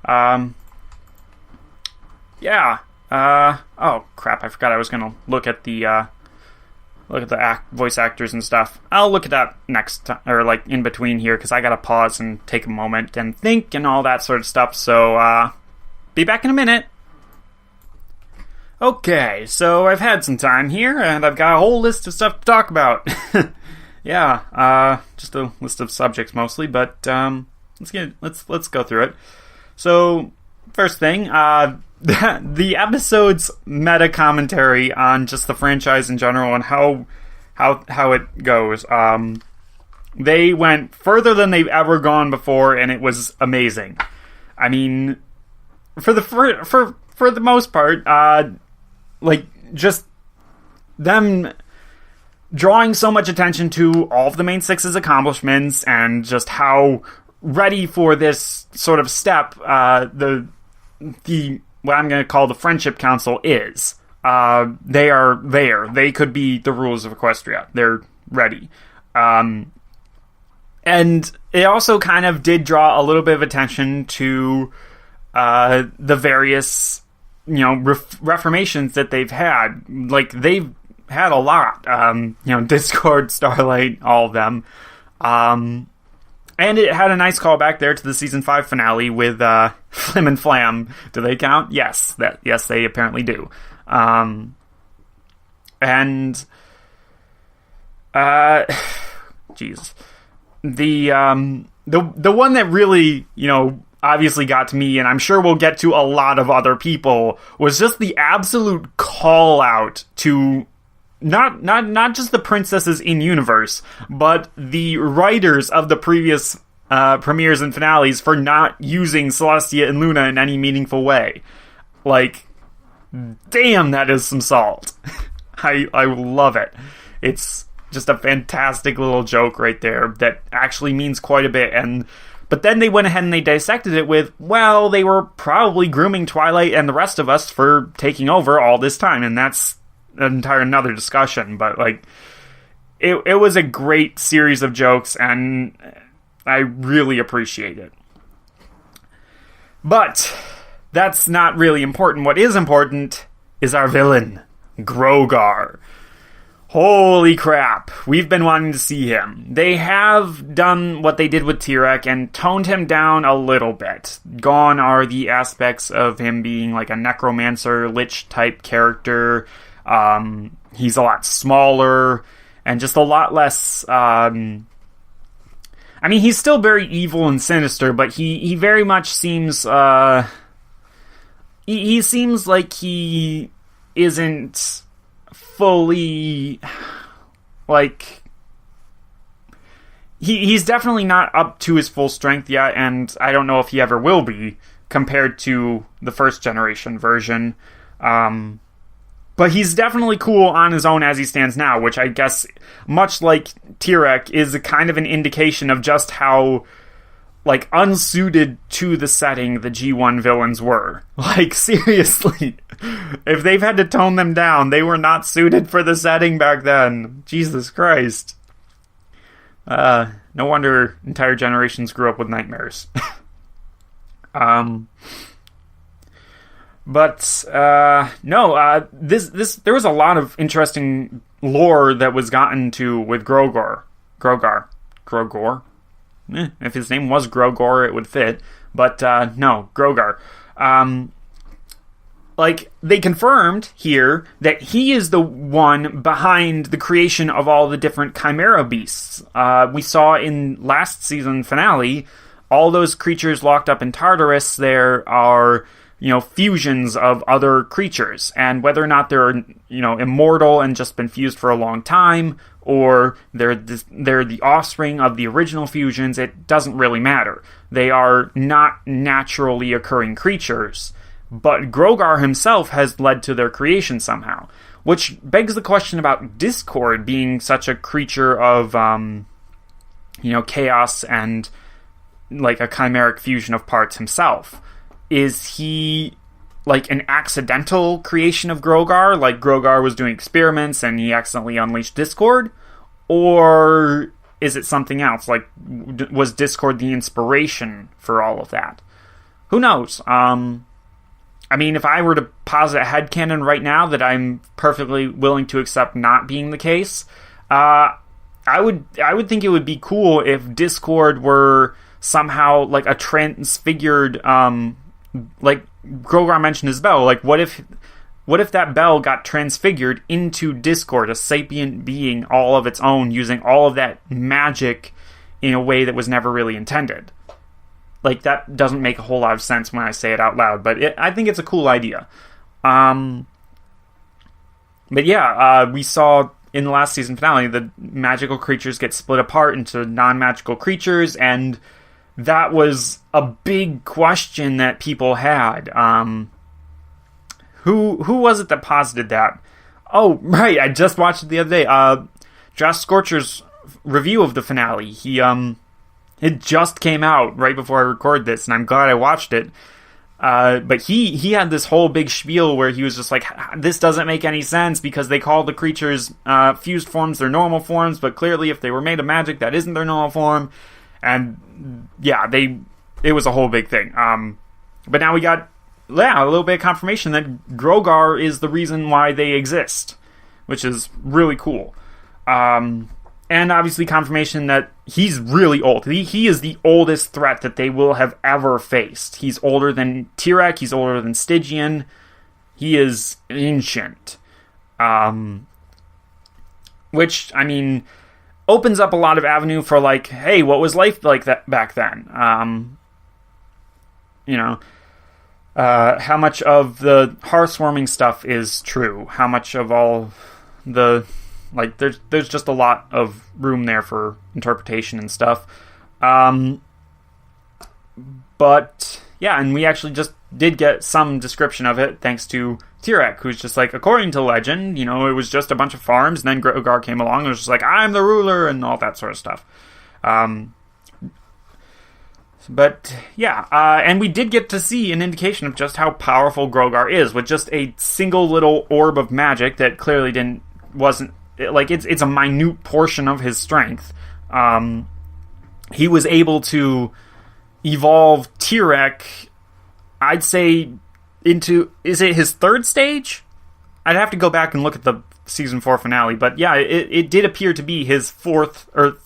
Yeah. Oh, crap, I forgot I was gonna look at the, voice actors and stuff. I'll look at that next time, or, like, in between here, because I gotta pause and take a moment and think and all that sort of stuff. So, be back in a minute. Okay, so I've had some time here, and I've got a whole list of stuff to talk about. Yeah, just a list of subjects mostly, but let's go through it. So, first thing, the episode's meta commentary on just the franchise in general and how it goes. They went further than they've ever gone before, and it was amazing. I mean, for the most part, just them drawing so much attention to all of the main six's accomplishments and just how ready for this sort of step the what I'm going to call the Friendship Council is. They are there. They could be the rulers of Equestria. They're ready. And it also kind of did draw a little bit of attention to the various, reformations that they've had. Like, they've had a lot. Discord, Starlight, all of them. And it had a nice callback there to the Season 5 finale with Flim and Flam. Do they count? Yes. Yes, they apparently do. Jeez. The one that really, obviously got to me, and I'm sure we'll get to a lot of other people, was just the absolute call out to not just the princesses in universe, but the writers of the previous premieres and finales for not using Celestia and Luna in any meaningful way. Like, damn, that is some salt. I love it. It's just a fantastic little joke right there that actually means quite a bit. But then they went ahead and they dissected it with, well, they were probably grooming Twilight and the rest of us for taking over all this time, and that's another discussion. But it was a great series of jokes, and I really appreciate it. But that's not really important. What is important is our villain, Grogar. Holy crap, we've been wanting to see him. They have done what they did with Tyrek and toned him down a little bit. Gone are the aspects of him being like a necromancer, lich type character. He's a lot smaller and just a lot less... he's still very evil and sinister, but he very much seems... He seems like he isn't fully, he's definitely not up to his full strength yet, and I don't know if he ever will be, compared to the first generation version. But he's definitely cool on his own as he stands now, which I guess, much like Tyrek, is a kind of an indication of just how unsuited to the setting the G1 villains were. Seriously. If they've had to tone them down, they were not suited for the setting back then. Jesus Christ. No wonder entire generations grew up with nightmares. There was a lot of interesting lore that was gotten to with Grogar. If his name was Grogor, it would fit. But, no, Grogar. They confirmed here that he is the one behind the creation of all the different Chimera beasts. We saw in last season finale, all those creatures locked up in Tartarus, there are, fusions of other creatures. And whether or not they're, immortal and just been fused for a long time, or they're the offspring of the original fusions, it doesn't really matter. They are not naturally occurring creatures, but Grogar himself has led to their creation somehow, which begs the question about Discord being such a creature of, chaos and, a chimeric fusion of parts himself. Is he an accidental creation of Grogar, like Grogar was doing experiments and he accidentally unleashed Discord? Or is it something else? Was Discord the inspiration for all of that? Who knows? If I were to posit a headcanon right now that I'm perfectly willing to accept not being the case, I would think it would be cool if Discord were somehow a transfigured, Grogar mentioned his bell. What if that bell got transfigured into Discord, a sapient being all of its own, using all of that magic in a way that was never really intended? That doesn't make a whole lot of sense when I say it out loud, but I think it's a cool idea. We saw in the last season finale, the magical creatures get split apart into non-magical creatures, and that was a big question that people had. Who was it that posited that? Oh, right, I just watched it the other day. Josh Scorcher's review of the finale. It just came out right before I recorded this, and I'm glad I watched it. But he had this whole big spiel where he was just like, this doesn't make any sense because they call the creatures fused forms their normal forms, but clearly if they were made of magic, that isn't their normal form. And yeah, it was a whole big thing. But now we got a little bit of confirmation that Grogar is the reason why they exist, which is really cool. And obviously confirmation that he's really old. He is the oldest threat that they will have ever faced. He's older than Tyrek. He's older than Stygian. He is ancient. Which, I mean, opens up a lot of avenue for, like, hey, what was life like that back then? How much of the hearthwarming stuff is true? How much of all the... Like, there's just a lot of room there for interpretation and stuff. But, yeah, and we actually just did get some description of it, thanks to Tyrek, who's just like, according to legend, it was just a bunch of farms, and then Grogar came along and was just like, I'm the ruler, and all that sort of stuff. But, yeah, and we did get to see an indication of just how powerful Grogar is, with just a single little orb of magic that clearly wasn't, like, it's a minute portion of his strength. He was able to evolve Tyrek, I'd say, into... Is it his third stage? I'd have to go back and look at the Season 4 finale, but yeah, it did appear to be his third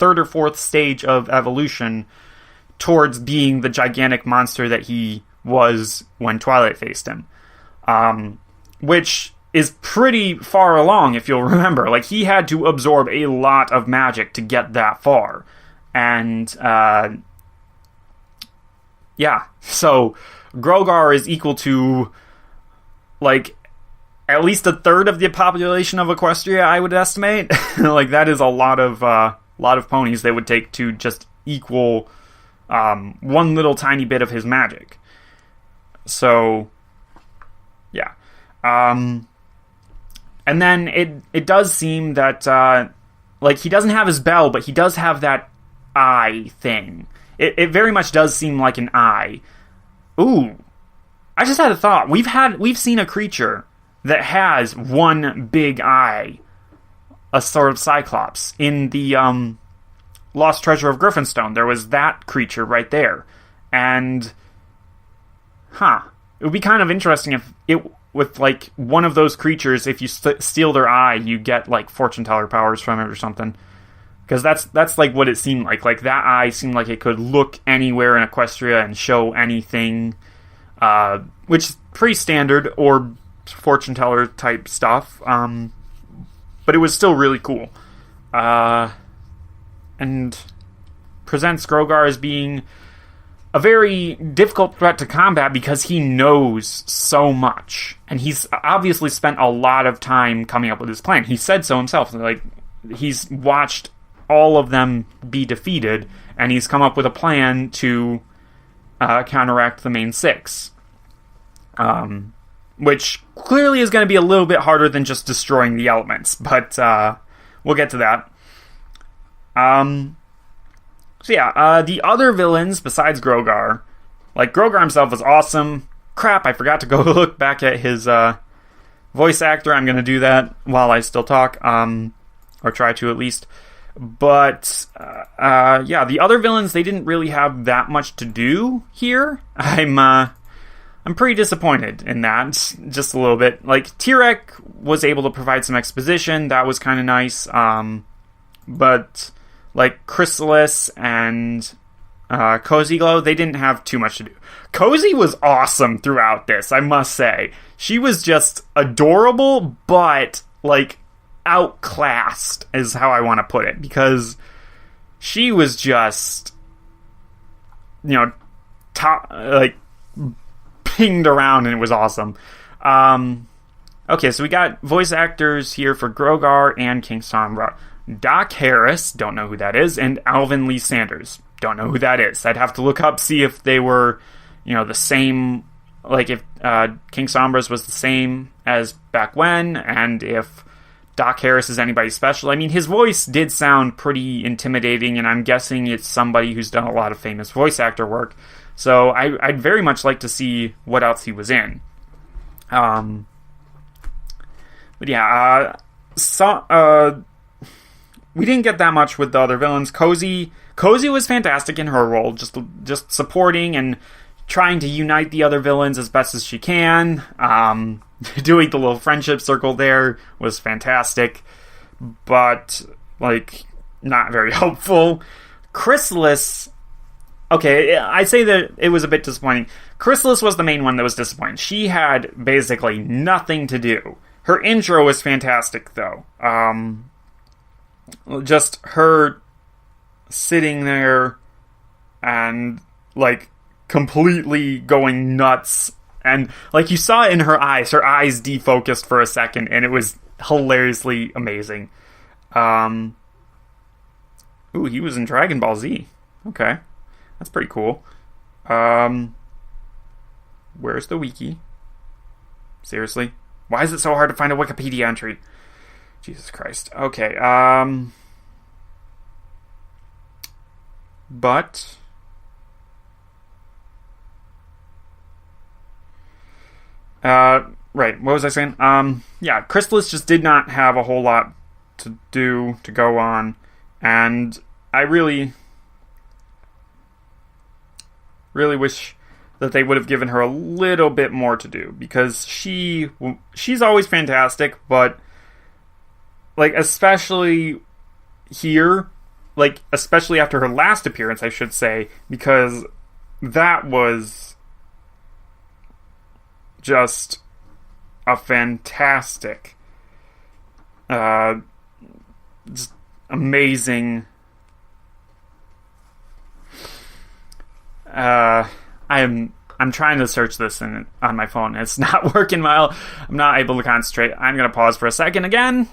or fourth stage of evolution towards being the gigantic monster that he was when Twilight faced him. Which is pretty far along, if you'll remember. Like, he had to absorb a lot of magic to get that far. And, yeah. So, Grogar is equal to, like, at least a third of the population of Equestria, I would estimate. Like, that is a lot of ponies they would take to just equal one little tiny bit of his magic. So, yeah. And then it does seem that, like, he doesn't have his bell, but he does have that eye thing. It very much does seem like an eye. Ooh. I just had a thought. We've seen a creature that has one big eye. A sort of Cyclops. In the, Lost Treasure of Griffinstone, there was that creature right there. And, it would be kind of interesting if it... With, like, one of those creatures, if you steal their eye, you get, like, fortune teller powers from it or something. Because that's like, what it seemed like. Like, that eye seemed like it could look anywhere in Equestria and show anything. Which is pretty standard, or fortune teller type stuff. But it was still really cool. And presents Grogar as being a very difficult threat to combat because he knows so much. And he's obviously spent a lot of time coming up with his plan. He said so himself. Like, he's watched all of them be defeated, and he's come up with a plan to counteract the main six. Which clearly is going to be a little bit harder than just destroying the elements. But we'll get to that. So yeah, the other villains besides Grogar, like, Grogar himself was awesome. Crap, I forgot to go look back at his voice actor. I'm going to do that while I still talk, or try to at least. But yeah, the other villains, they didn't really have that much to do here. I'm pretty disappointed in that, just a little bit. Like, Tyrek was able to provide some exposition. That was kind of nice. But, like, Chrysalis and Cozy Glow, they didn't have too much to do. Cozy was awesome throughout this, I must say. She was just adorable, but, like, outclassed is how I want to put it. Because she was just, pinged around, and it was awesome. Okay, so we got voice actors here for Grogar and King Sombra. Doc Harris, don't know who that is, and Alvin Lee Sanders, don't know who that is. I'd have to look up, see if they were, the same, like if King Sombra's was the same as back when, and if Doc Harris is anybody special. I mean, his voice did sound pretty intimidating, and I'm guessing it's somebody who's done a lot of famous voice actor work. So I'd very much like to see what else he was in. But yeah, we didn't get that much with the other villains. Cozy was fantastic in her role, just supporting and trying to unite the other villains as best as she can. Doing the little friendship circle there was fantastic, but not very helpful. Chrysalis, okay, I say that it was a bit disappointing. Chrysalis was the main one that was disappointing. She had basically nothing to do. Her intro was fantastic, though. Just her sitting there and, completely going nuts. And, you saw it in her eyes defocused for a second, and it was hilariously amazing. Ooh, he was in Dragon Ball Z. Okay. That's pretty cool. Where's the wiki? Seriously? Why is it so hard to find a Wikipedia entry? Jesus Christ. Okay, but... right, what was I saying? Yeah, Chrysalis just did not have a whole lot to go on, and I really wish that they would have given her a little bit more to do, because she's always fantastic, but especially here, especially after her last appearance, I should say, because that was just a fantastic, just amazing. I'm trying to search this on my phone. It's not working well. I'm not able to concentrate. I'm going to pause for a second again.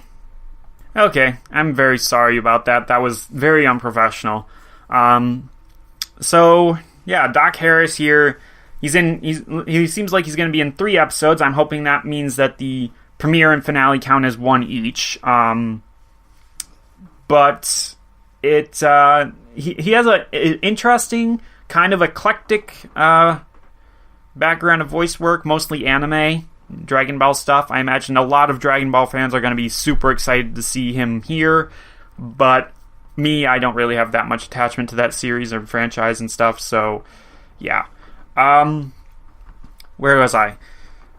Okay, I'm very sorry about that. That was very unprofessional. So, yeah, Doc Harris here. He seems like he's going to be in 3 episodes. I'm hoping that means that the premiere and finale count as 1 each. But he has an interesting, kind of eclectic background of voice work, mostly anime, Dragon Ball stuff. I imagine a lot of Dragon Ball fans are going to be super excited to see him here, but me, I don't really have that much attachment to that series or franchise and stuff, so yeah. Where was I?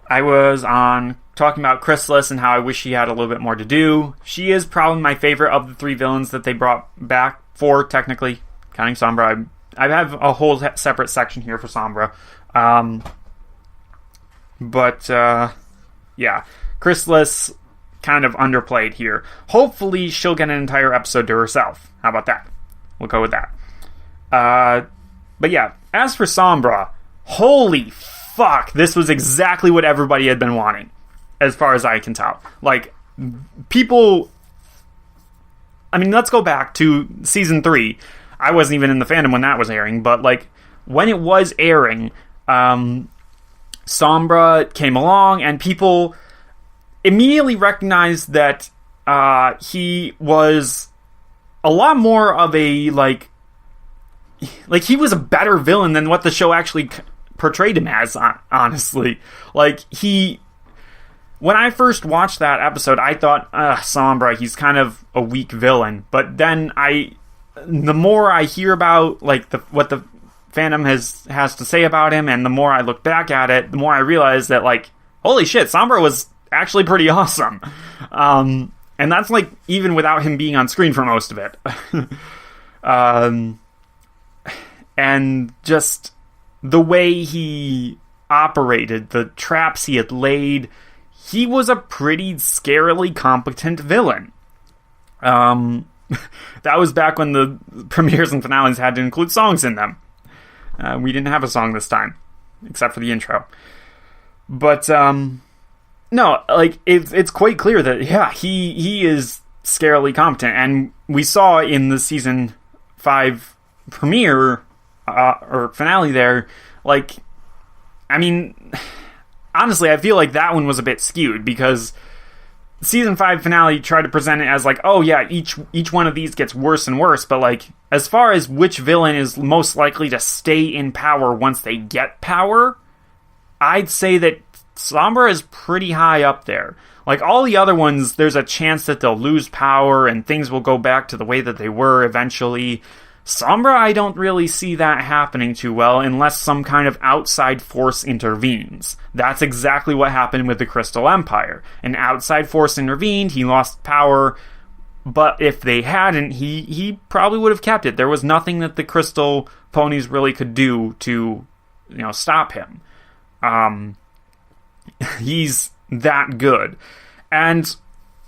I was on talking about Chrysalis and how I wish she had a little bit more to do. She is probably my favorite of the 3 villains that they brought back. 4, technically, counting Sombra. I have a whole separate section here for Sombra. Yeah, Chrysalis kind of underplayed here. Hopefully she'll get an entire episode to herself. How about that? We'll go with that. But yeah, as for Sombra, holy fuck, this was exactly what everybody had been wanting, as far as I can tell. People... I mean, let's go back to Season 3. I wasn't even in the fandom when that was airing, but, when it was airing, Sombra came along, and people immediately recognized that he was a lot more of a, he was a better villain than what the show actually portrayed him as, honestly. When I first watched that episode, I thought, Sombra, he's kind of a weak villain. But then the more I hear about, what the fandom has to say about him, and the more I look back at it, the more I realize that, holy shit, Sombra was actually pretty awesome. And that's, even without him being on screen for most of it. And just the way he operated, the traps he had laid, he was a pretty scarily competent villain. That was back when the premieres and finales had to include songs in them. We didn't have a song this time, except for the intro. But, no, like, it's quite clear that, yeah, he is scarily competent. And we saw in the season 5 premiere, or finale there, like, I mean, honestly, I feel like that one was a bit skewed, because season 5 finale tried to present it as like, oh yeah, each one of these gets worse and worse, but like, as far as which villain is most likely to stay in power once they get power, I'd say that Sombra is pretty high up there. Like, all the other ones, there's a chance that they'll lose power and things will go back to the way that they were eventually. Sombra, I don't really see that happening too well unless some kind of outside force intervenes. That's exactly what happened with the Crystal Empire. An outside force intervened, he lost power, but if they hadn't, he probably would have kept it. There was nothing that the Crystal Ponies really could do to, stop him. He's that good. And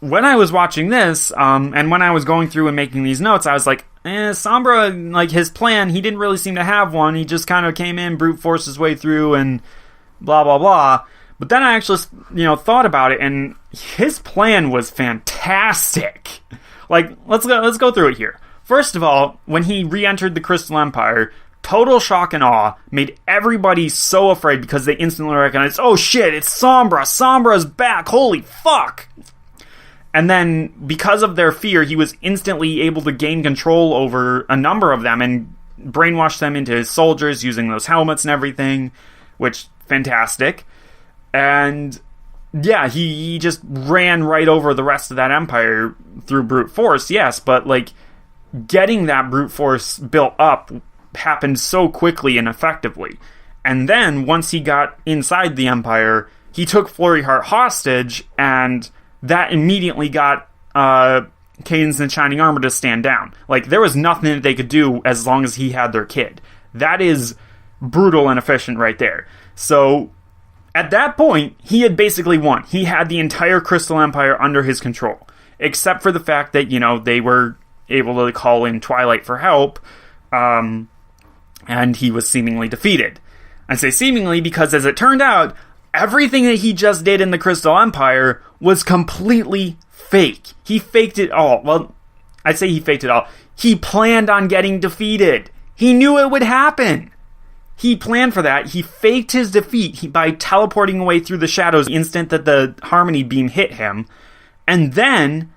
when I was watching this, and when I was going through and making these notes, I was like, Sombra, like, his plan, he didn't really seem to have one. He just kind of came in, brute forced his way through, and blah, blah, blah. But then I actually, thought about it, and his plan was fantastic. Like, let's go through it here. First of all, when he re-entered the Crystal Empire, total shock and awe, made everybody so afraid because they instantly recognized, oh shit, it's Sombra! Sombra's back! Holy fuck! And then, because of their fear, he was instantly able to gain control over a number of them and brainwash them into his soldiers using those helmets and everything, which, fantastic. And, yeah, he just ran right over the rest of that empire through brute force, yes, but, like, getting that brute force built up happened so quickly and effectively. And then, once he got inside the empire, he took Flurry Heart hostage, and that immediately got Cadance and Shining Armor to stand down. Like, there was nothing that they could do as long as he had their kid. That is brutal and efficient right there. So, at that point, he had basically won. He had the entire Crystal Empire under his control. Except for the fact that, they were able to call in Twilight for help, and he was seemingly defeated. I say seemingly because, as it turned out, everything that he just did in the Crystal Empire was completely fake. He faked it all. Well, I'd say he faked it all. He planned on getting defeated. He knew it would happen. He planned for that. He faked his defeat by teleporting away through the shadows the instant that the Harmony Beam hit him. And then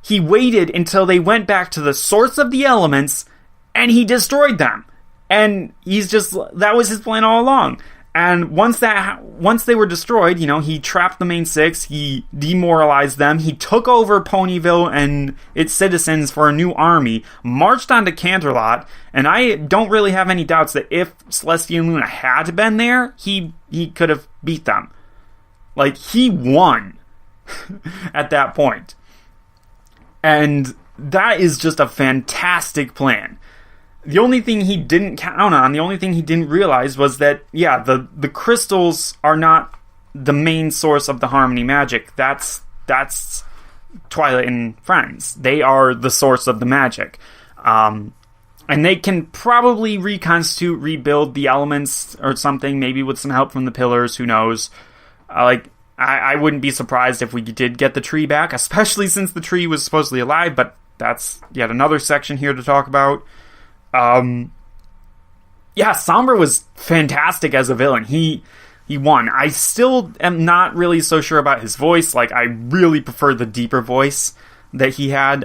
he waited until they went back to the source of the elements, and he destroyed them. And that was his plan all along. And once they were destroyed, he trapped the main 6, he demoralized them, he took over Ponyville and its citizens for a new army, marched onto Canterlot, and I don't really have any doubts that if Celestia and Luna had been there, he could have beat them. Like, he won at that point. And that is just a fantastic plan. The only thing he didn't count on, the only thing he didn't realize was that, yeah, the crystals are not the main source of the Harmony magic. That's Twilight and Friends. They are the source of the magic. And they can probably rebuild the elements or something, maybe with some help from the pillars, who knows. I wouldn't be surprised if we did get the tree back, especially since the tree was supposedly alive, but that's yet another section here to talk about. Sombra was fantastic as a villain. He won. I still am not really so sure about his voice. Like, I really prefer the deeper voice that he had.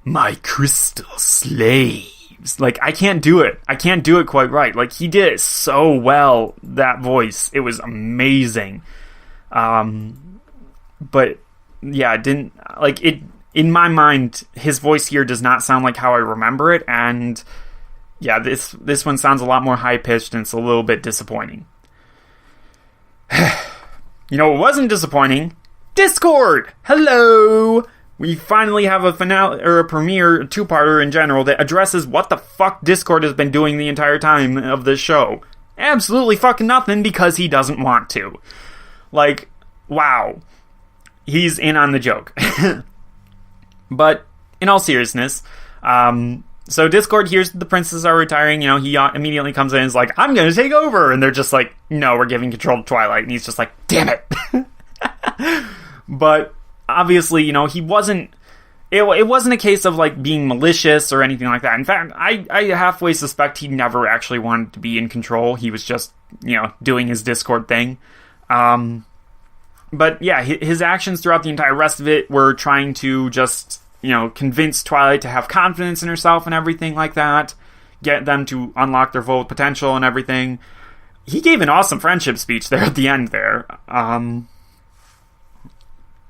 My crystal slaves. Like, I can't do it. I can't do it quite right. Like, he did it so well, that voice. It was amazing. But, yeah, it didn't, like, it, in my mind, his voice here does not sound like how I remember it, and yeah, this one sounds a lot more high-pitched, and it's a little bit disappointing. You know what wasn't disappointing? Discord! Hello! We finally have a finale, or a premiere, a two-parter in general, that addresses what the fuck Discord has been doing the entire time of this show. Absolutely fucking nothing, because he doesn't want to. Like, wow. He's in on the joke. But, in all seriousness, so Discord hears that the princes are retiring, he immediately comes in and is like, I'm gonna take over! And they're just like, no, we're giving control to Twilight. And he's just like, damn it! But obviously, he wasn't. It wasn't a case of like being malicious or anything like that. In fact, I halfway suspect he never actually wanted to be in control. He was just doing his Discord thing. But yeah, his actions throughout the entire rest of it were trying to just convince Twilight to have confidence in herself and everything like that. Get them to unlock their full potential and everything. He gave an awesome friendship speech there at the end there.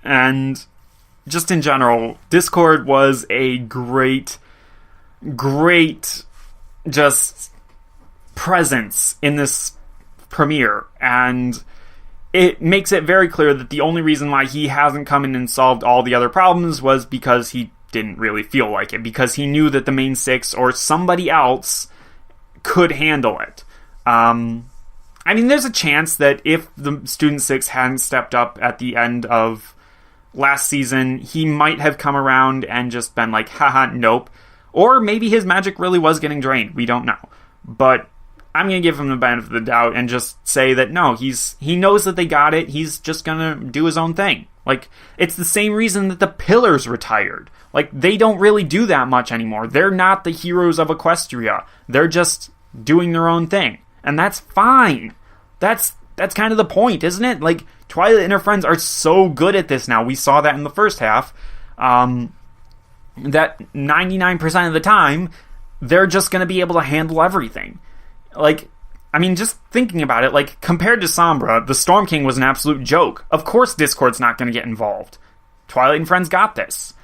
And just in general, Discord was a great just presence in this premiere. And it makes it very clear that the only reason why he hasn't come in and solved all the other problems was because he didn't really feel like it. Because he knew that the main six or somebody else could handle it. There's a chance that if the Student Six hadn't stepped up at the end of last season, he might have come around and just been like, haha, nope. Or maybe his magic really was getting drained. We don't know. But I'm going to give him the benefit of the doubt and just say that no, he knows that they got it. He's just going to do his own thing. Like, it's the same reason that the Pillars retired. Like, they don't really do that much anymore. They're not the heroes of Equestria. They're just doing their own thing. And that's fine. That's kind of the point, isn't it? Like, Twilight and her friends are so good at this now. We saw that in the first half. That 99% of the time, they're just going to be able to handle everything. Like, just thinking about it, like, compared to Sombra, the Storm King was an absolute joke. Of course Discord's not going to get involved. Twilight and friends got this.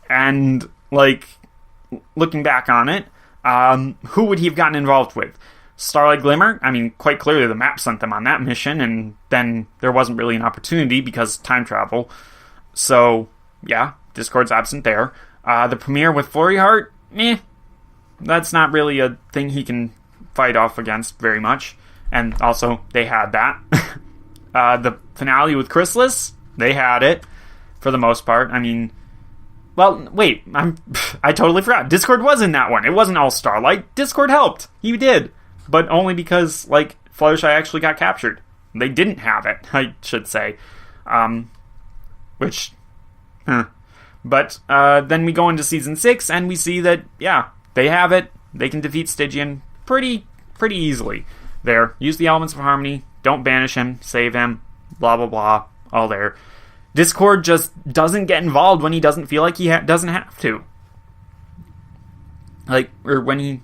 And, like, looking back on it, who would he have gotten involved with? Starlight Glimmer? Quite clearly the map sent them on that mission, and then there wasn't really an opportunity because time travel. So, yeah, Discord's absent there. The premiere with Flurry Heart? That's not really a thing he can fight off against very much. And also, they had that. The finale with Chrysalis? They had it, for the most part. Well, wait, I totally forgot. Discord was in that one. It wasn't all Starlight. Discord helped. He did. But only because, like, Fluttershy actually got captured. They didn't have it, I should say. But then we go into Season 6, and we see that, yeah, they have it. They can defeat Stygian pretty easily. There. Use the Elements of Harmony. Don't banish him. Save him. Blah, blah, blah. All there. Discord just doesn't get involved when he doesn't feel like he doesn't have to. Like, or when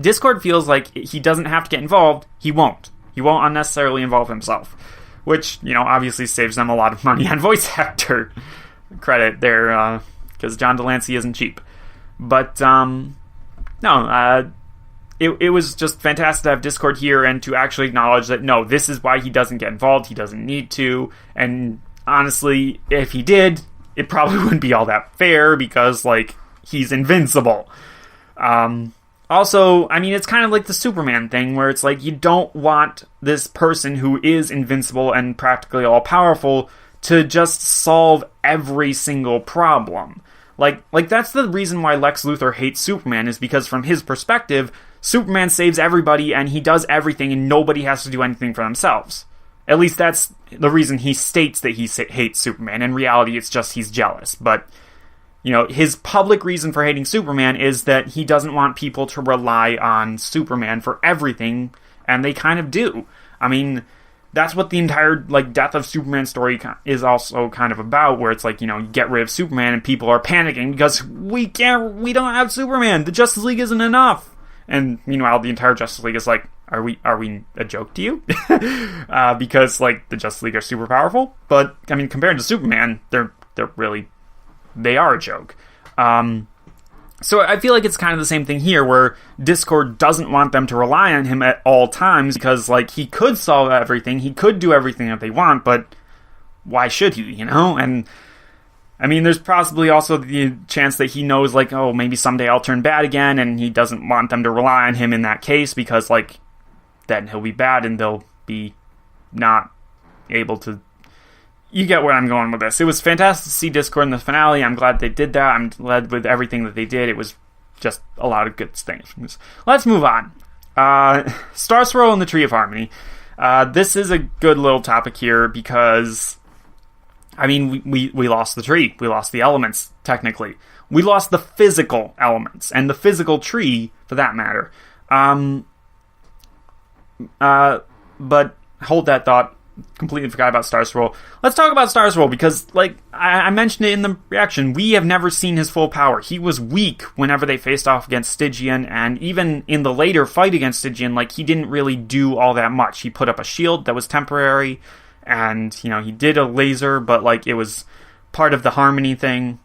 Discord feels like he doesn't have to get involved, he won't. He won't unnecessarily involve himself. Which, obviously saves them a lot of money on voice actor credit there, because John Delancey isn't cheap. But, it was just fantastic to have Discord here and to actually acknowledge that, no, this is why he doesn't get involved. He doesn't need to. And honestly, if he did, it probably wouldn't be all that fair because, like, he's invincible. Also, it's kind of like the Superman thing where it's like you don't want this person who is invincible and practically all-powerful to just solve every single problem. Like that's the reason why Lex Luthor hates Superman, is because from his perspective, Superman saves everybody and he does everything and nobody has to do anything for themselves. At least that's the reason he states that he hates Superman. In reality, it's just he's jealous. But, his public reason for hating Superman is that he doesn't want people to rely on Superman for everything, and they kind of do. That's what the entire, death of Superman story is also kind of about, where it's like, you get rid of Superman and people are panicking because we don't have Superman. The Justice League isn't enough. And meanwhile, the entire Justice League is like, are we a joke to you? Because, the Justice League are super powerful. But, compared to Superman, they are a joke. So I feel like it's kind of the same thing here, where Discord doesn't want them to rely on him at all times, because, he could solve everything, he could do everything that they want, but why should he, And, there's possibly also the chance that he knows, maybe someday I'll turn bad again, and he doesn't want them to rely on him in that case, because, then he'll be bad, and they'll be not able to... You get where I'm going with this. It was fantastic to see Discord in the finale. I'm glad they did that. I'm glad with everything that they did. It was just a lot of good things. Let's move on. Star Swirl and the Tree of Harmony. This is a good little topic here because, I mean, we lost the tree. We lost the elements, technically. We lost the physical elements, and the physical tree, for that matter. But hold that thought. Completely forgot about Star Swirl. Let's talk about Star Swirl, because, like, I mentioned it in the reaction, we have never seen his full power. He was weak whenever they faced off against Stygian, and even in the later fight against Stygian, like, he didn't really do all that much. He put up a shield that was temporary, and, you know, he did a laser, but, like, it was part of the Harmony thing.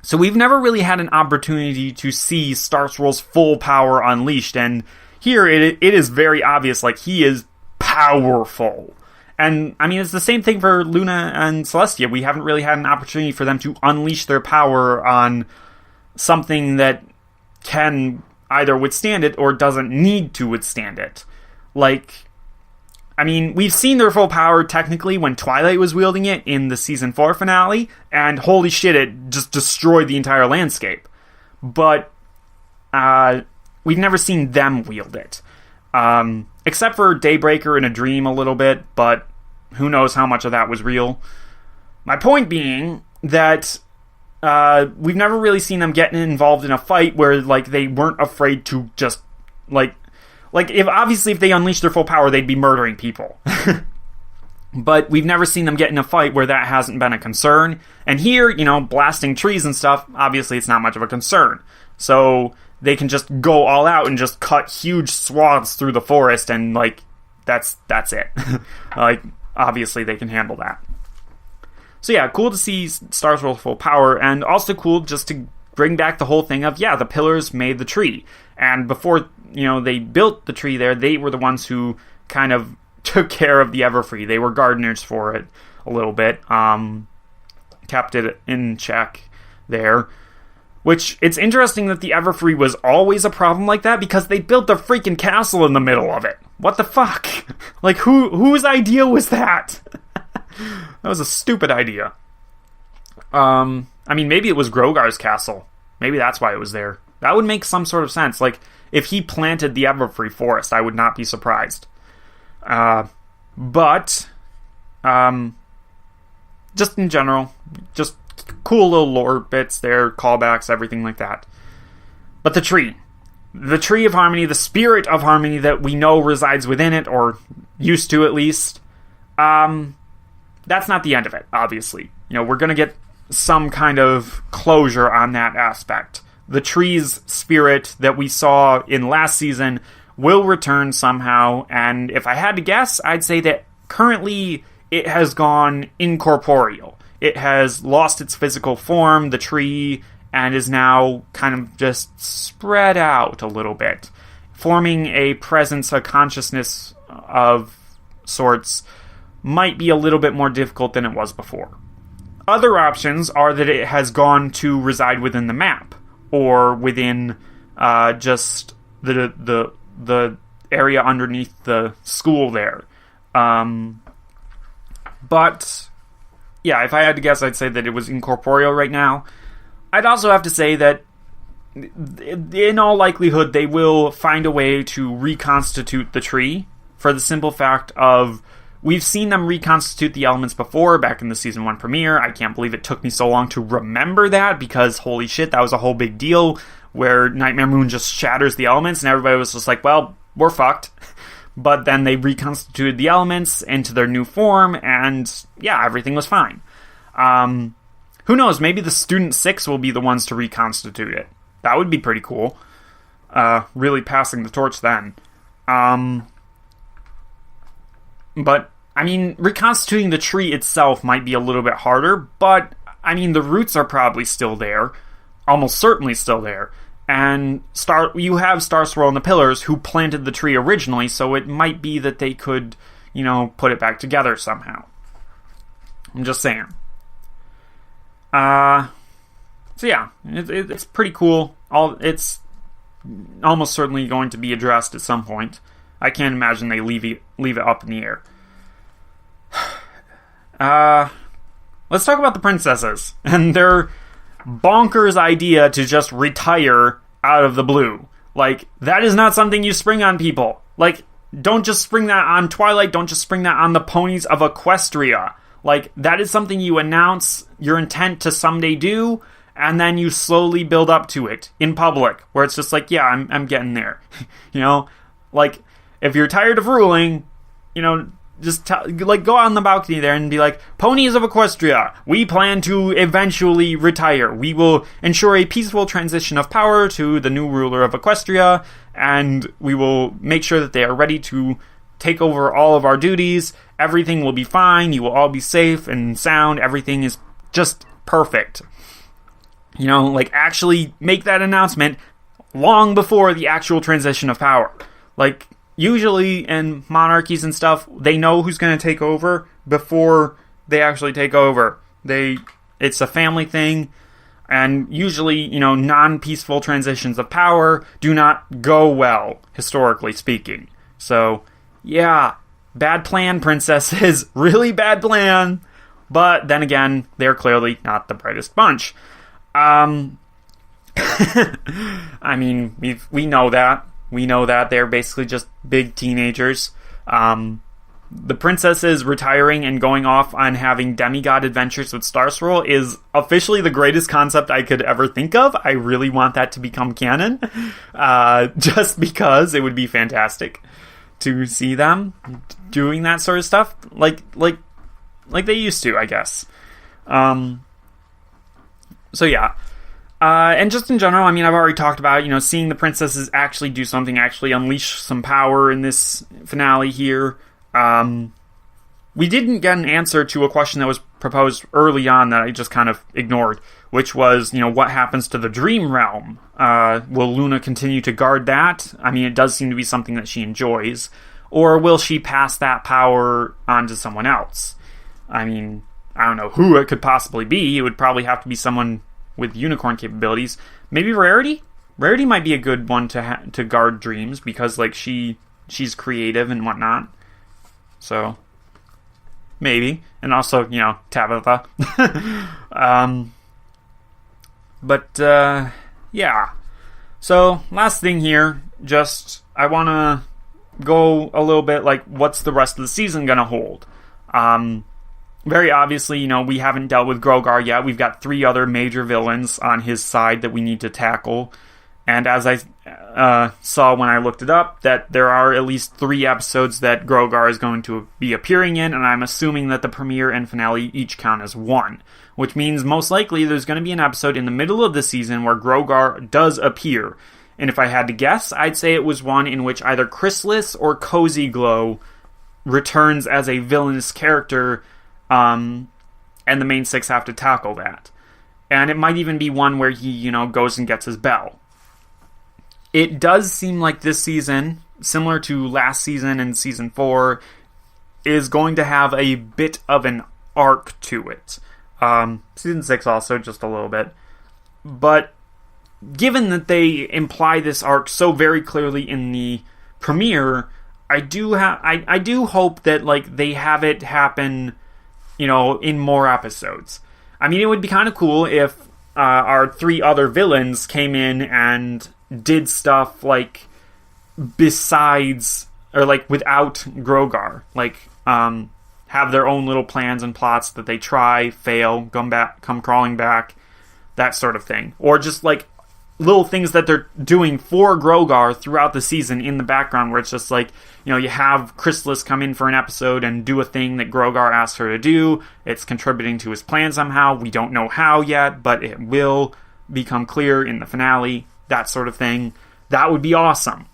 So we've never really had an opportunity to see Star Swirl's full power unleashed, and here it is very obvious, like, he is powerful. And, I mean, it's the same thing for Luna and Celestia. We haven't really had an opportunity for them to unleash their power on something that can either withstand it or doesn't need to withstand it. Like, I mean, we've seen their full power technically when Twilight was wielding it in the Season 4 finale, and holy shit, it just destroyed the entire landscape. But, we've never seen them wield it. Except for Daybreaker in a dream a little bit, but who knows how much of that was real. My point being that we've never really seen them getting involved in a fight where, like, they weren't afraid to just, like if they unleashed their full power, they'd be murdering people. But we've never seen them get in a fight where that hasn't been a concern. And here, you know, blasting trees and stuff, obviously it's not much of a concern. So they can just go all out and just cut huge swaths through the forest, and, like, that's it. Like, obviously they can handle that. So yeah, cool to see Star Swirl's full power, and also cool just to bring back the whole thing of, yeah, the pillars made the tree. And before, you know, they built the tree there, they were the ones who kind of took care of the Everfree. They were gardeners for it a little bit. Kept it in check there. Which, it's interesting that the Everfree was always a problem like that, because they built a freaking castle in the middle of it. What the fuck? Like, whose idea was that? That was a stupid idea. I mean, maybe it was Grogar's castle. Maybe that's why it was there. That would make some sort of sense. Like, if he planted the Everfree forest, I would not be surprised. But, just in general, just cool little lore bits there, callbacks, everything like that. But the tree of Harmony, the spirit of Harmony that we know resides within it, or used to at least, that's not the end of it, obviously. You know, we're going to get some kind of closure on that aspect. The tree's spirit that we saw in last season will return somehow, and if I had to guess, I'd say that currently it has gone incorporeal. It has lost its physical form, the tree, and is now kind of just spread out a little bit, forming a presence, a consciousness of sorts. Might be a little bit more difficult than it was before. Other options are that it has gone to reside within the map, or within just the area underneath the school there. But yeah, if I had to guess, I'd say that it was incorporeal right now. I'd also have to say that in all likelihood, they will find a way to reconstitute the tree, for the simple fact of, we've seen them reconstitute the elements before, back in the Season 1 premiere. I can't believe it took me so long to remember that, because holy shit, that was a whole big deal, where Nightmare Moon just shatters the elements, and everybody was just like, well, we're fucked. But then they reconstituted the elements into their new form, and yeah, everything was fine. Who knows, maybe the Student 6 will be the ones to reconstitute it. That would be pretty cool. Really passing the torch then. But, I mean, reconstituting the tree itself might be a little bit harder, but, I mean, the roots are probably still there. Almost certainly still there. And you have Star Swirl and the Pillars who planted the tree originally, so it might be that they could, you know, put it back together somehow. I'm just saying. So yeah, it's pretty cool. It's almost certainly going to be addressed at some point. I can't imagine they leave it up in the air. Let's talk about the princesses and their bonkers idea to just retire out of the blue. Like, that is not something you spring on people. Like, don't just spring that on Twilight, don't just spring that on the ponies of Equestria. Like, that is something you announce your intent to someday do, and then you slowly build up to it in public, where it's just like, yeah, I'm getting there. You know? Like, if you're tired of ruling, you know, just go out on the balcony there and be like, ponies of Equestria, we plan to eventually retire. We will ensure a peaceful transition of power to the new ruler of Equestria, and we will make sure that they are ready to take over all of our duties. Everything will be fine. You will all be safe and sound. Everything is just perfect. You know, like, actually make that announcement long before the actual transition of power. Like, usually in monarchies and stuff, they know who's going to take over before they actually take over. It's a family thing, and usually, you know, non-peaceful transitions of power do not go well, historically speaking. So, yeah, bad plan, princesses. Really bad plan. But then again, they're clearly not the brightest bunch. I mean, we know that. We know that they're basically just big teenagers. The princesses retiring and going off on having demigod adventures with Star Swirl is officially the greatest concept I could ever think of. I really want that to become canon, just because it would be fantastic to see them doing that sort of stuff, like they used to, I guess. So yeah. And just in general, I mean, I've already talked about, you know, seeing the princesses actually do something, actually unleash some power in this finale here. We didn't get an answer to a question that was proposed early on that I just kind of ignored, which was, you know, what happens to the Dream Realm? Will Luna continue to guard that? I mean, it does seem to be something that she enjoys. Or will she pass that power on to someone else? I mean, I don't know who it could possibly be. It would probably have to be someone with unicorn capabilities. Maybe Rarity? Rarity might be a good one to guard dreams, because, like, she's creative and whatnot. So, maybe. And also, you know, Tabitha. Yeah. So, last thing here, just, I want to go a little bit, like, what's the rest of the season going to hold? Very obviously, you know, we haven't dealt with Grogar yet. We've got 3 other major villains on his side that we need to tackle. And as I saw when I looked it up, that there are at least 3 episodes that Grogar is going to be appearing in, and I'm assuming that the premiere and finale each count as 1. Which means most likely there's going to be an episode in the middle of the season where Grogar does appear. And if I had to guess, I'd say it was one in which either Chrysalis or Cozy Glow returns as a villainous character, and the main 6 have to tackle that. And it might even be one where he, you know, goes and gets his bell. It does seem like this season, similar to last season and season 4, is going to have a bit of an arc to it. Season 6 also, just a little bit. But given that they imply this arc so very clearly in the premiere, I do hope that, like, they have it happen, you know, in more episodes. I mean, it would be kind of cool if our 3 other villains came in and did stuff, like, besides, or, like, without Grogar. Like, have their own little plans and plots that they try, fail, come crawling back, that sort of thing. Or just, like, little things that they're doing for Grogar throughout the season in the background, where it's just like, you know, you have Chrysalis come in for an episode and do a thing that Grogar asked her to do. It's contributing to his plan somehow. We don't know how yet, but it will become clear in the finale. That sort of thing. That would be awesome.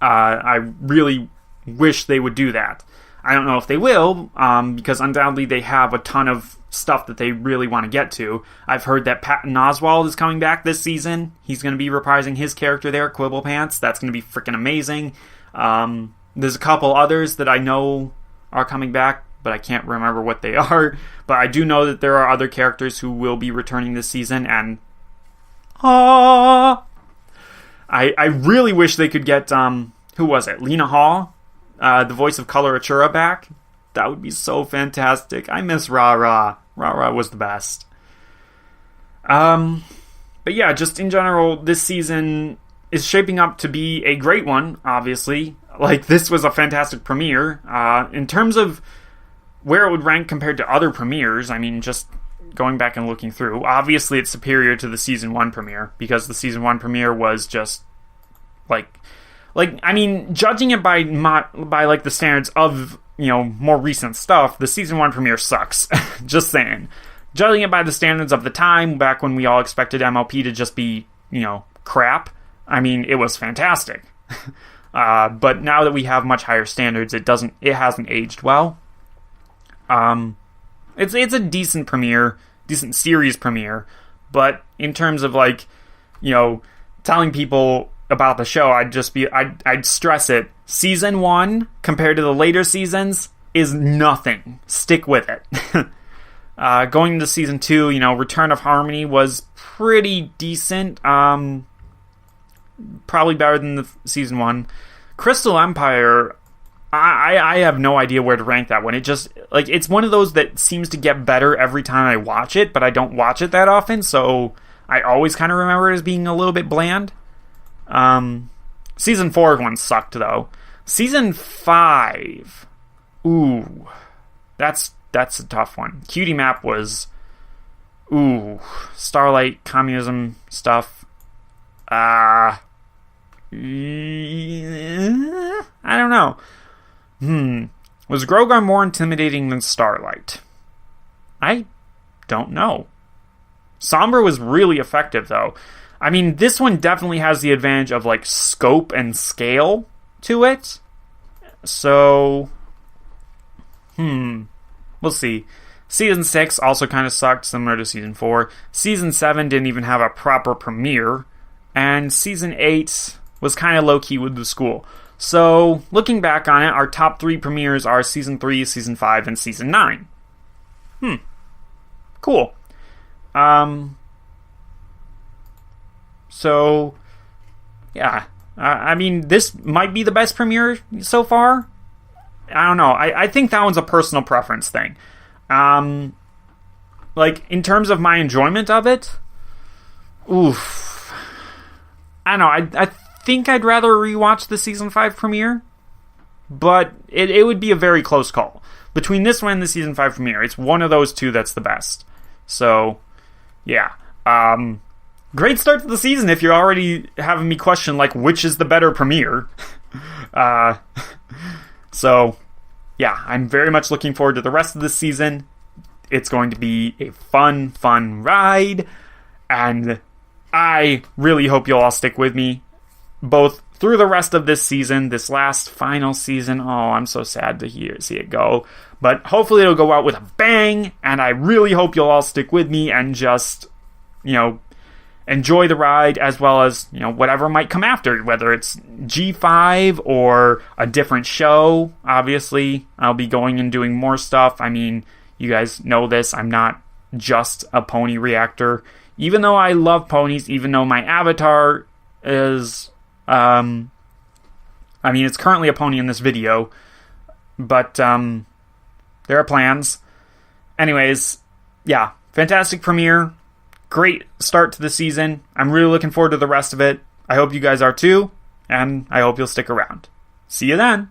I really wish they would do that. I don't know if they will, because undoubtedly they have a ton of stuff that they really want to get to. I've heard that Patton Oswalt is coming back this season. He's going to be reprising his character there, Quibblepants. That's going to be freaking amazing. There's a couple others that I know are coming back, but I can't remember what they are. But I do know that there are other characters who will be returning this season, and I really wish they could get, who was it? Lena Hall, the voice of Color Achura, back. That would be so fantastic. I miss Ra-Ra. Ra-Ra was the best. But yeah, just in general, this season is shaping up to be a great one, obviously. like, this was a fantastic premiere. In terms of where it would rank compared to other premieres, I mean, just going back and looking through, obviously it's superior to the Season 1 premiere, because the Season 1 premiere was just, like, I mean, judging it by like, the standards of, you know, more recent stuff, the Season 1 premiere sucks. Just saying. Judging it by the standards of the time, back when we all expected MLP to just be, you know, crap, I mean, it was fantastic. But now that we have much higher standards, it hasn't aged well. It's a decent premiere, decent series premiere, but in terms of, like, you know, telling people about the show, I'd stress it. Season 1, compared to the later seasons, is nothing. Stick with it. Going into Season 2, you know, Return of Harmony was pretty decent. Probably better than the Season 1. Crystal Empire, I have no idea where to rank that one. It just, like, it's one of those that seems to get better every time I watch it, but I don't watch it that often, so I always kind of remember it as being a little bit bland. Season 4 one sucked, though. Season 5, ooh, that's a tough one. Cutie Map was, Starlight, communism stuff. I don't know. Was Grogar more intimidating than Starlight? I don't know. Sombra was really effective, though. I mean, this one definitely has the advantage of, like, scope and scale to it. So, we'll see. Season 6 also kind of sucked, similar to Season 4. Season 7 didn't even have a proper premiere. And Season 8 was kind of low-key with the school. So, looking back on it, our top 3 premieres are Season 3, Season 5, and Season 9. Cool. So, yeah. I mean, this might be the best premiere so far. I don't know. I think that one's a personal preference thing. Like, in terms of my enjoyment of it, I don't know. I think I'd rather rewatch the Season 5 premiere, but it would be a very close call. Between this one and the Season 5 premiere, it's one of those two that's the best. So, yeah. Great start to the season if you're already having me question, like, which is the better premiere. So, yeah, I'm very much looking forward to the rest of the season. It's going to be a fun ride, and I really hope you'll all stick with me, both through the rest of this season, this last final season. Oh, I'm so sad to see it go. But hopefully it'll go out with a bang, and I really hope you'll all stick with me and just, you know, enjoy the ride, as well as, you know, whatever might come after, whether it's G5 or a different show. Obviously, I'll be going and doing more stuff. I mean, you guys know this. I'm not just a pony reactor. Even though I love ponies, even though my avatar is, I mean, it's currently a pony in this video, but, there are plans. Anyways, yeah, fantastic premiere. Great start to the season. I'm really looking forward to the rest of it. I hope you guys are too, and I hope you'll stick around. See you then!